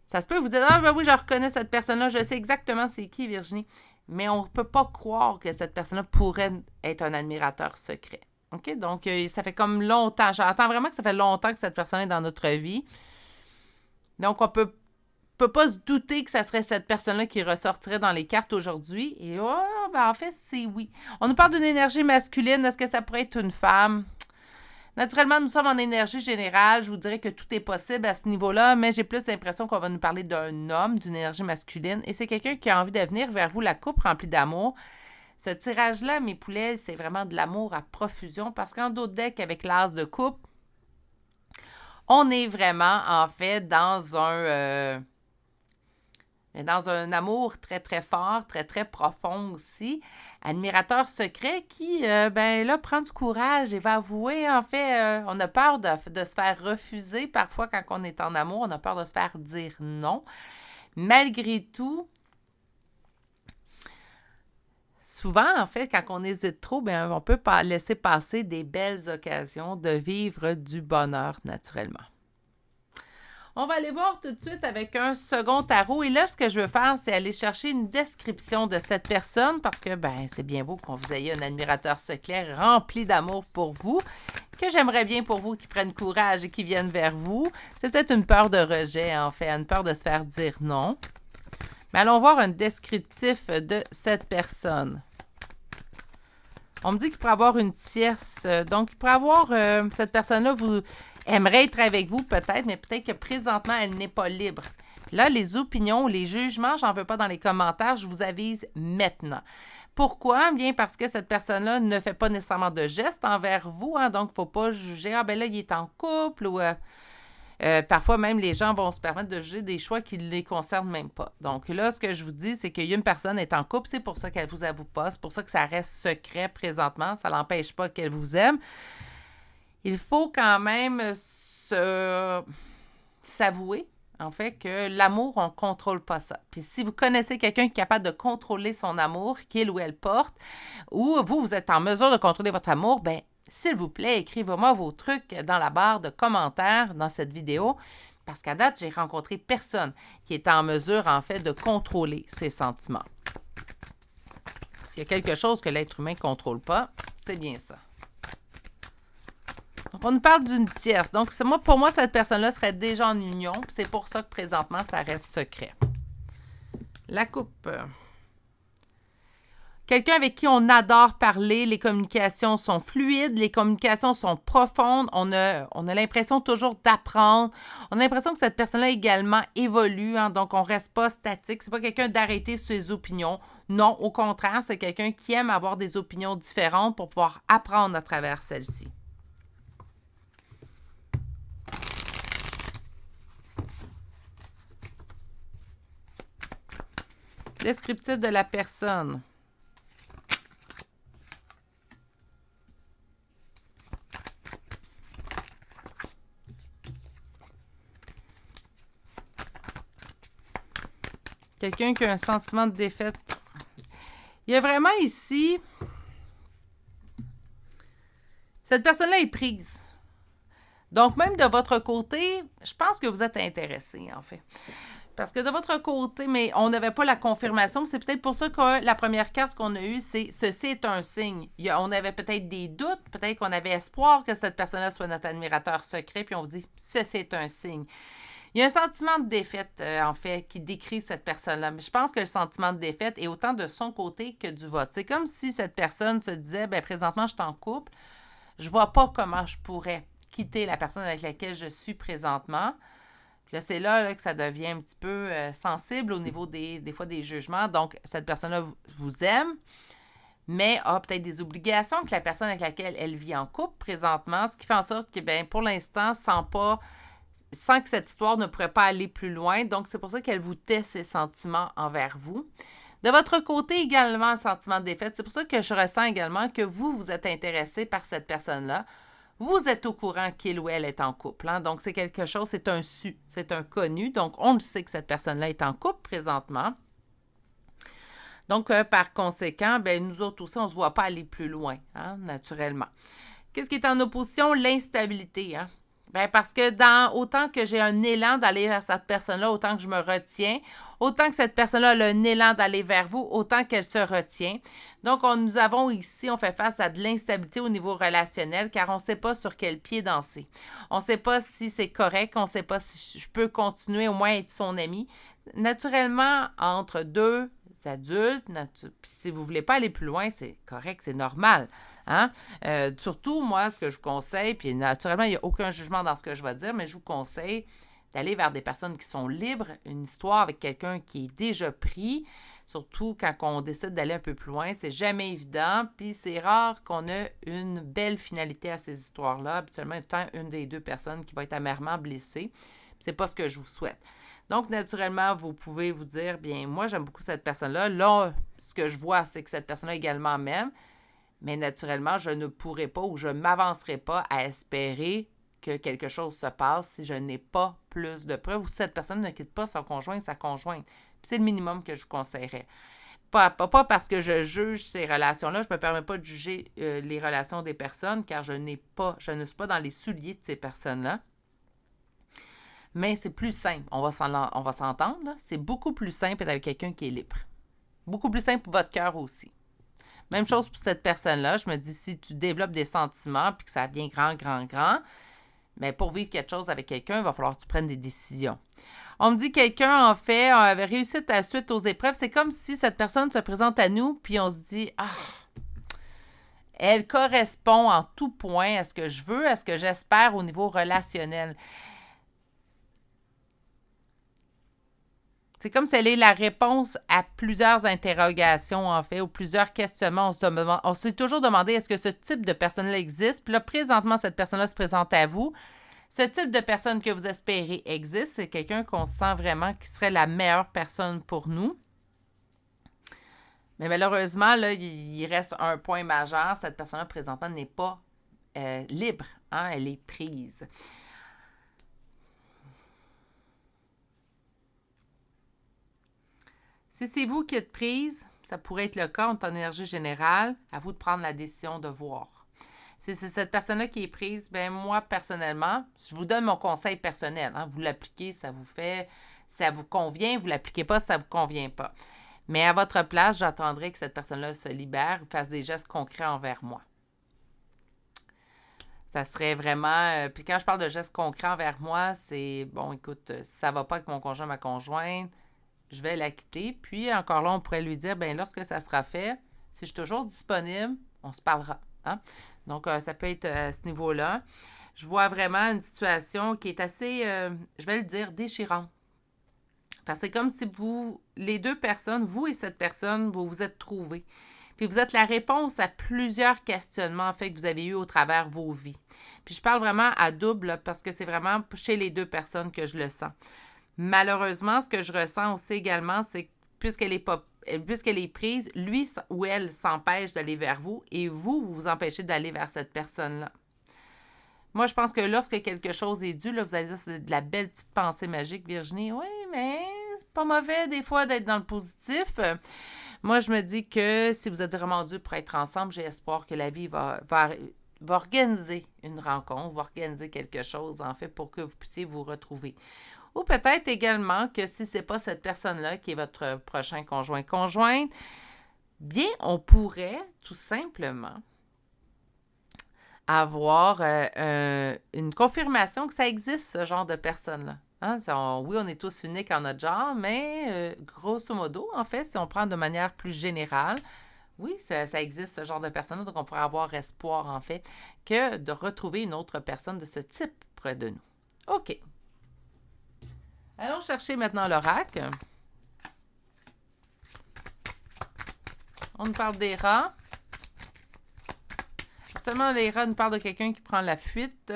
ça se peut, vous dites, ben oui, je reconnais cette personne-là, je sais exactement c'est qui, Virginie. Mais on ne peut pas croire que cette personne-là pourrait être un admirateur secret. OK? Donc, ça fait comme longtemps, j'entends vraiment que ça fait longtemps que cette personne est dans notre vie. Donc, on peut pas se douter que ça serait cette personne-là qui ressortirait dans les cartes aujourd'hui. Et en fait, c'est oui. On nous parle d'une énergie masculine. Est-ce que ça pourrait être une femme? Naturellement, nous sommes en énergie générale. Je vous dirais que tout est possible à ce niveau-là, mais j'ai plus l'impression qu'on va nous parler d'un homme, d'une énergie masculine. Et c'est quelqu'un qui a envie de venir vers vous, la coupe remplie d'amour. Ce tirage-là, mes poulets, c'est vraiment de l'amour à profusion parce qu'en d'autres decks, avec l'as de coupe, on est vraiment, en fait, dans un amour très, très fort, très, très profond aussi. Admirateur secret qui, là, prend du courage et va avouer, en fait, on a peur de se faire refuser parfois quand on est en amour. On a peur de se faire dire non. Malgré tout, souvent, en fait, quand on hésite trop, on peut laisser passer des belles occasions de vivre du bonheur naturellement. On va aller voir tout de suite avec un second tarot. Et là, ce que je veux faire, c'est aller chercher une description de cette personne parce que, c'est bien beau qu'on vous ayez un admirateur secret rempli d'amour pour vous, que j'aimerais bien pour vous qui prennent courage et qui viennent vers vous. C'est peut-être une peur de rejet, en fait, une peur de se faire dire non. Mais allons voir un descriptif de cette personne. On me dit qu'il pourrait avoir une tierce. Donc, il pourrait avoir... cette personne-là, vous aimerait être avec vous peut-être, mais peut-être que présentement, elle n'est pas libre. Puis là, les opinions, les jugements, j'en veux pas dans les commentaires. Je vous avise maintenant. Pourquoi? Bien parce que cette personne-là ne fait pas nécessairement de gestes envers vous. Donc, il ne faut pas juger. Là, il est en couple ou... parfois, même, les gens vont se permettre de juger des choix qui ne les concernent même pas. Donc là, ce que je vous dis, c'est qu'il y a une personne qui est en couple, c'est pour ça qu'elle ne vous avoue pas, c'est pour ça que ça reste secret présentement, ça n'empêche pas qu'elle vous aime. Il faut quand même s'avouer en fait, que l'amour, on ne contrôle pas ça. Puis si vous connaissez quelqu'un qui est capable de contrôler son amour, qu'il ou elle porte, ou vous êtes en mesure de contrôler votre amour, bien, s'il vous plaît, écrivez-moi vos trucs dans la barre de commentaires dans cette vidéo, parce qu'à date, j'ai rencontré personne qui est en mesure, en fait, de contrôler ses sentiments. S'il y a quelque chose que l'être humain ne contrôle pas, c'est bien ça. Donc, on nous parle d'une tierce. Donc, pour moi, cette personne-là serait déjà en union. C'est pour ça que présentement, ça reste secret. La coupe. Quelqu'un avec qui on adore parler, les communications sont fluides, les communications sont profondes, on a l'impression toujours d'apprendre. On a l'impression que cette personne-là également évolue, hein, donc on ne reste pas statique. C'est pas quelqu'un d'arrêter ses opinions. Non, au contraire, c'est quelqu'un qui aime avoir des opinions différentes pour pouvoir apprendre à travers celles-ci. Descriptif de la personne. Quelqu'un qui a un sentiment de défaite. Il y a vraiment ici... Cette personne-là est prise. Donc, même de votre côté, je pense que vous êtes intéressé, en fait. Parce que de votre côté, mais on n'avait pas la confirmation. C'est peut-être pour ça que la première carte qu'on a eue, c'est « Ceci est un signe ». On avait peut-être des doutes, peut-être qu'on avait espoir que cette personne-là soit notre admirateur secret, puis on vous dit « Ceci est un signe ». Il y a un sentiment de défaite, en fait, qui décrit cette personne-là. Mais je pense que le sentiment de défaite est autant de son côté que du vôtre. C'est comme si cette personne se disait « Bien, présentement, je suis en couple. Je ne vois pas comment je pourrais quitter la personne avec laquelle je suis présentement. » Puis là, c'est là que ça devient un petit peu sensible au niveau des fois des jugements. Donc, cette personne-là vous aime, mais a peut-être des obligations que la personne avec laquelle elle vit en couple présentement, ce qui fait en sorte que, bien, pour l'instant, sent que cette histoire ne pourrait pas aller plus loin. Donc, c'est pour ça qu'elle vous tait ses sentiments envers vous. De votre côté, également, un sentiment de défaite. C'est pour ça que je ressens également que vous êtes intéressé par cette personne-là. Vous êtes au courant qu'il ou elle est en couple. Hein? Donc, c'est quelque chose, c'est un su, c'est un connu. Donc, on le sait que cette personne-là est en couple présentement. Donc, par conséquent, ben, nous autres aussi, on ne se voit pas aller plus loin, hein, naturellement. Qu'est-ce qui est en opposition? L'instabilité. Hein? Ben, parce que autant que j'ai un élan d'aller vers cette personne-là, autant que je me retiens, autant que cette personne-là a un élan d'aller vers vous, autant qu'elle se retient. Donc, nous avons ici, on fait face à de l'instabilité au niveau relationnel, car on ne sait pas sur quel pied danser. On ne sait pas si c'est correct, on ne sait pas si je peux continuer au moins à être son ami. Naturellement, entre deux adultes, puis si vous ne voulez pas aller plus loin, c'est correct, c'est normal. Hein? Surtout, moi, ce que je vous conseille, puis naturellement, il n'y a aucun jugement dans ce que je vais dire, mais je vous conseille d'aller vers des personnes qui sont libres, une histoire avec quelqu'un qui est déjà pris, surtout quand on décide d'aller un peu plus loin, c'est jamais évident, puis c'est rare qu'on ait une belle finalité à ces histoires-là, habituellement, étant une des deux personnes qui va être amèrement blessée, c'est pas ce que je vous souhaite. Donc, naturellement, vous pouvez vous dire, bien, moi, j'aime beaucoup cette personne-là. Là, ce que je vois, c'est que cette personne-là également m'aime. Mais naturellement, je ne pourrai pas ou je ne m'avancerai pas à espérer que quelque chose se passe si je n'ai pas plus de preuves ou si cette personne ne quitte pas son conjoint ou sa conjointe. Puis c'est le minimum que je vous conseillerais. Pas parce que je juge ces relations-là, je ne me permets pas de juger les relations des personnes car je ne suis pas dans les souliers de ces personnes-là. Mais c'est plus simple. On va s'entendre. Là. C'est beaucoup plus simple avec quelqu'un qui est libre. Beaucoup plus simple pour votre cœur aussi. Même chose pour cette personne-là. Je me dis, si tu développes des sentiments puis que ça devient grand, mais pour vivre quelque chose avec quelqu'un, il va falloir que tu prennes des décisions. On me dit que quelqu'un, en fait, avait réussi à suite aux épreuves. C'est comme si cette personne se présente à nous puis on se dit, elle correspond en tout point à ce que je veux, à ce que j'espère au niveau relationnel. C'est comme si elle est la réponse à plusieurs interrogations, en fait, ou plusieurs questionnements. On s'est toujours demandé est-ce que ce type de personne-là existe? Puis là, présentement, cette personne-là se présente à vous. Ce type de personne que vous espérez existe. C'est quelqu'un qu'on sent vraiment qui serait la meilleure personne pour nous. Mais malheureusement, là, il reste un point majeur. Cette personne-là, présentement, n'est pas libre. Hein? Elle est prise. Si c'est vous qui êtes prise, ça pourrait être le cas, on est en énergie générale, à vous de prendre la décision de voir. Si c'est cette personne-là qui est prise, ben moi, personnellement, je vous donne mon conseil personnel. Hein, vous l'appliquez, ça vous fait, ça vous convient. Vous ne l'appliquez pas, ça ne vous convient pas. Mais à votre place, j'attendrai que cette personne-là se libère ou fasse des gestes concrets envers moi. Ça serait vraiment... puis quand je parle de gestes concrets envers moi, c'est, bon, écoute, si ça ne va pas avec mon conjoint, ma conjointe, je vais la quitter. Puis encore là, on pourrait lui dire, bien, lorsque ça sera fait, si je suis toujours disponible, on se parlera. Hein? Donc, ça peut être à ce niveau-là. Je vois vraiment une situation qui est assez, je vais le dire, déchirante. Parce que c'est comme si vous, les deux personnes, vous et cette personne, vous vous êtes trouvés. Puis vous êtes la réponse à plusieurs questionnements en fait que vous avez eus au travers vos vies. Puis je parle vraiment à double là, parce que c'est vraiment chez les deux personnes que je le sens. Malheureusement, ce que je ressens aussi également, c'est que puisqu'elle est prise, lui ou elle s'empêche d'aller vers vous et vous vous empêchez d'aller vers cette personne-là. Moi, je pense que lorsque quelque chose est dû, là, vous allez dire c'est de la belle petite pensée magique, Virginie. Oui, mais c'est pas mauvais des fois d'être dans le positif. Moi, je me dis que si vous êtes vraiment dû pour être ensemble, j'ai espoir que la vie va organiser une rencontre, va organiser quelque chose, en fait, pour que vous puissiez vous retrouver. Ou peut-être également que si ce n'est pas cette personne-là qui est votre prochain conjointe, bien, on pourrait tout simplement avoir une confirmation que ça existe, ce genre de personne-là. Hein? Oui, on est tous uniques en notre genre, mais grosso modo, en fait, si on prend de manière plus générale, oui, ça existe, ce genre de personne-là, donc on pourrait avoir espoir, en fait, que de retrouver une autre personne de ce type près de nous. OK. Allons chercher maintenant l'oracle. On nous parle des rats. Actuellement, les rats nous parlent de quelqu'un qui prend la fuite.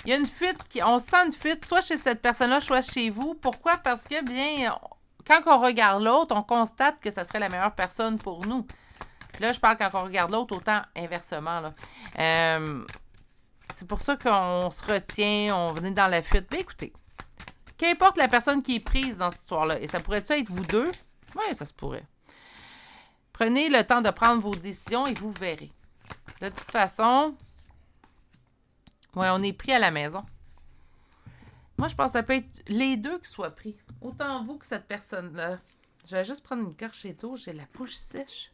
Il y a une fuite, on sent une fuite, soit chez cette personne-là, soit chez vous. Pourquoi? Parce que, bien, quand on regarde l'autre, on constate que ça serait la meilleure personne pour nous. Puis là, je parle quand on regarde l'autre, autant inversement. Là. C'est pour ça qu'on se retient, on venait dans la fuite. Bien, écoutez, qu'importe la personne qui est prise dans cette histoire-là, et ça pourrait-tu être vous deux? Oui, ça se pourrait. Prenez le temps de prendre vos décisions et vous verrez. De toute façon, ouais, on est pris à la maison. Moi, je pense que ça peut être les deux qui soient pris. Autant vous que cette personne-là. Je vais juste prendre une gorgée d'eau. J'ai la bouche sèche.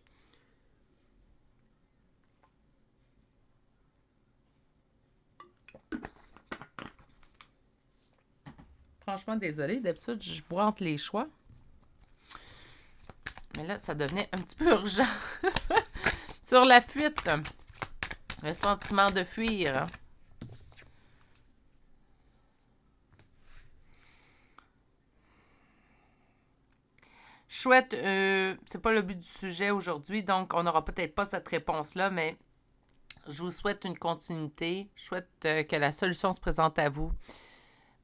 Franchement, désolée. D'habitude, je bois entre les choix. Mais là, ça devenait un petit peu urgent. Sur la fuite. Le sentiment de fuir. Hein? Je souhaite, c'est pas le but du sujet aujourd'hui, donc on n'aura peut-être pas cette réponse-là, mais je vous souhaite une continuité. Je souhaite que la solution se présente à vous.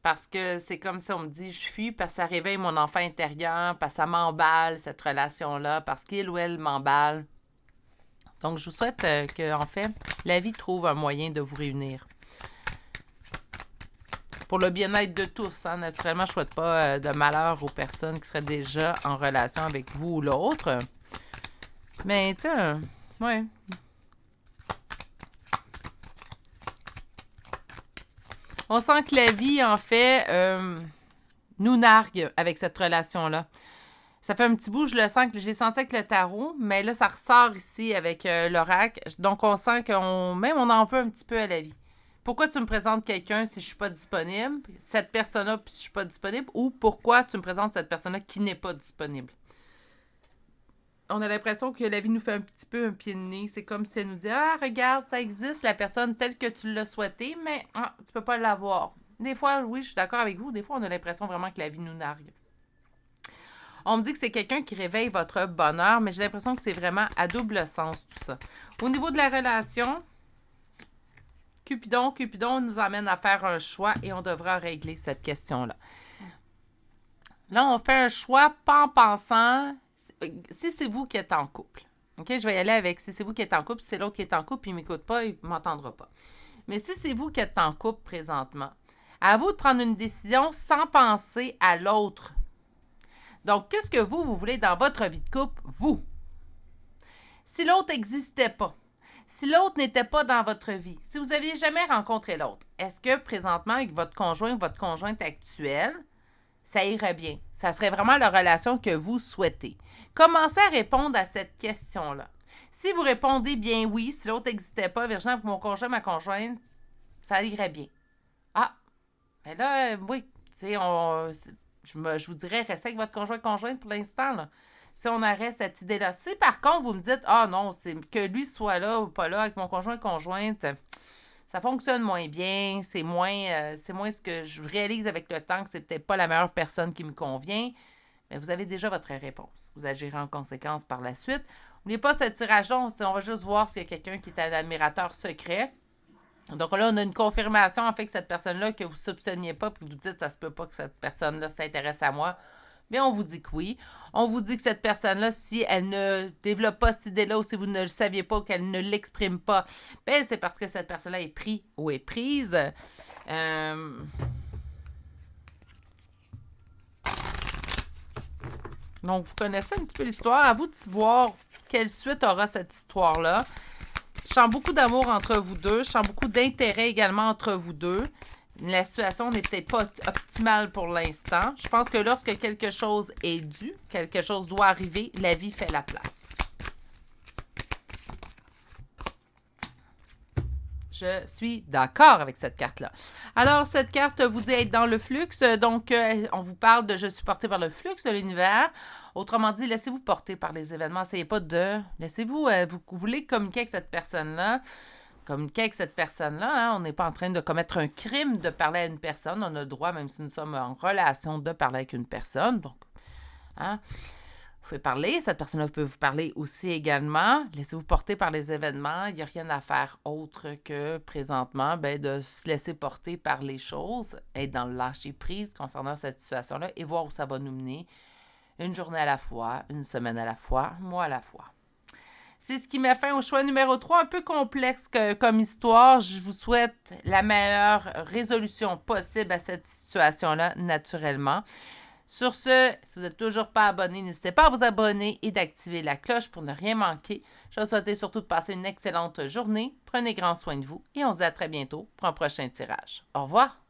Parce que c'est comme si on me dit, je fuis parce que ça réveille mon enfant intérieur, parce que ça m'emballe, cette relation-là, parce qu'il ou elle m'emballe. Donc, je vous souhaite que, en fait, la vie trouve un moyen de vous réunir. Pour le bien-être de tous, hein. Naturellement, je ne souhaite pas de malheur aux personnes qui seraient déjà en relation avec vous ou l'autre. Mais, tu sais, ouais. On sent que la vie, en fait, nous nargue avec cette relation-là. Ça fait un petit bout, je le sens, que je l'ai senti avec le tarot, mais là, ça ressort ici avec l'oracle. Donc, on sent même on en veut un petit peu à la vie. Pourquoi tu me présentes quelqu'un si je ne suis pas disponible? Cette personne-là, si je ne suis pas disponible? Ou pourquoi tu me présentes cette personne-là qui n'est pas disponible? On a l'impression que la vie nous fait un petit peu un pied de nez. C'est comme si elle nous dit « Ah, regarde, ça existe, la personne telle que tu l'as souhaitée, mais tu ne peux pas l'avoir. » Des fois, oui, je suis d'accord avec vous. Des fois, on a l'impression vraiment que la vie nous nargue. On me dit que c'est quelqu'un qui réveille votre bonheur, mais j'ai l'impression que c'est vraiment à double sens tout ça. Au niveau de la relation, Cupidon nous amène à faire un choix et on devra régler cette question-là. Là, on fait un choix pas en pensant... Si c'est vous qui êtes en couple, OK, je vais y aller avec si c'est vous qui êtes en couple, si c'est l'autre qui est en couple, il ne m'écoute pas, il ne m'entendra pas. Mais si c'est vous qui êtes en couple présentement, à vous de prendre une décision sans penser à l'autre. Donc, qu'est-ce que vous voulez dans votre vie de couple, vous? Si l'autre n'existait pas, si l'autre n'était pas dans votre vie, si vous n'aviez jamais rencontré l'autre, est-ce que présentement, avec votre conjoint ou votre conjointe actuelle, ça irait bien? Ça serait vraiment la relation que vous souhaitez. Commencez à répondre à cette question-là. Si vous répondez bien oui, si l'autre n'existait pas, Virginie, avec mon conjoint, ma conjointe, ça irait bien. Ah, mais là, oui, tu sais, je vous dirais, restez avec votre conjointe pour l'instant, là. Si on arrête cette idée-là. Si par contre, vous me dites, ah non, c'est que lui soit là ou pas là avec mon conjointe, ça fonctionne moins bien, c'est moins ce que je réalise avec le temps, que c'est peut-être pas la meilleure personne qui me convient, mais vous avez déjà votre réponse. Vous agirez en conséquence par la suite. N'oubliez pas ce tirage-là, on va juste voir s'il y a quelqu'un qui est un admirateur secret. Donc là, on a une confirmation, en fait, que cette personne-là, que vous ne soupçonniez pas, puis que vous dites, ça se peut pas que cette personne-là s'intéresse à moi, bien, on vous dit que oui. On vous dit que cette personne-là, si elle ne développe pas cette idée-là ou si vous ne le saviez pas ou qu'elle ne l'exprime pas, bien, c'est parce que cette personne-là est prise ou est prise. Donc, vous connaissez un petit peu l'histoire. À vous de voir quelle suite aura cette histoire-là. Je sens beaucoup d'amour entre vous deux. Je sens beaucoup d'intérêt également entre vous deux. La situation n'est peut-être pas optimale pour l'instant. Je pense que lorsque quelque chose est dû, quelque chose doit arriver, la vie fait la place. Je suis d'accord avec cette carte-là. Alors, cette carte vous dit être dans le flux. Donc, on vous parle de « je suis porté par le flux de l'univers ». Autrement dit, laissez-vous porter par les événements. Essayez pas de... Laissez-vous... vous voulez communiquer avec cette personne-là. Communiquer avec cette personne-là. Hein? On n'est pas en train de commettre un crime de parler à une personne. On a le droit, même si nous sommes en relation, de parler avec une personne. Donc, hein? Vous pouvez parler, cette personne-là peut vous parler aussi également. Laissez-vous porter par les événements. Il n'y a rien à faire autre que présentement de se laisser porter par les choses, être dans le lâcher-prise concernant cette situation-là et voir où ça va nous mener une journée à la fois, une semaine à la fois, un mois à la fois. C'est ce qui met fin au choix numéro 3, un peu complexe comme histoire. Je vous souhaite la meilleure résolution possible à cette situation-là, naturellement. Sur ce, si vous n'êtes toujours pas abonné, n'hésitez pas à vous abonner et d'activer la cloche pour ne rien manquer. Je vous souhaite surtout de passer une excellente journée. Prenez grand soin de vous et on se dit à très bientôt pour un prochain tirage. Au revoir!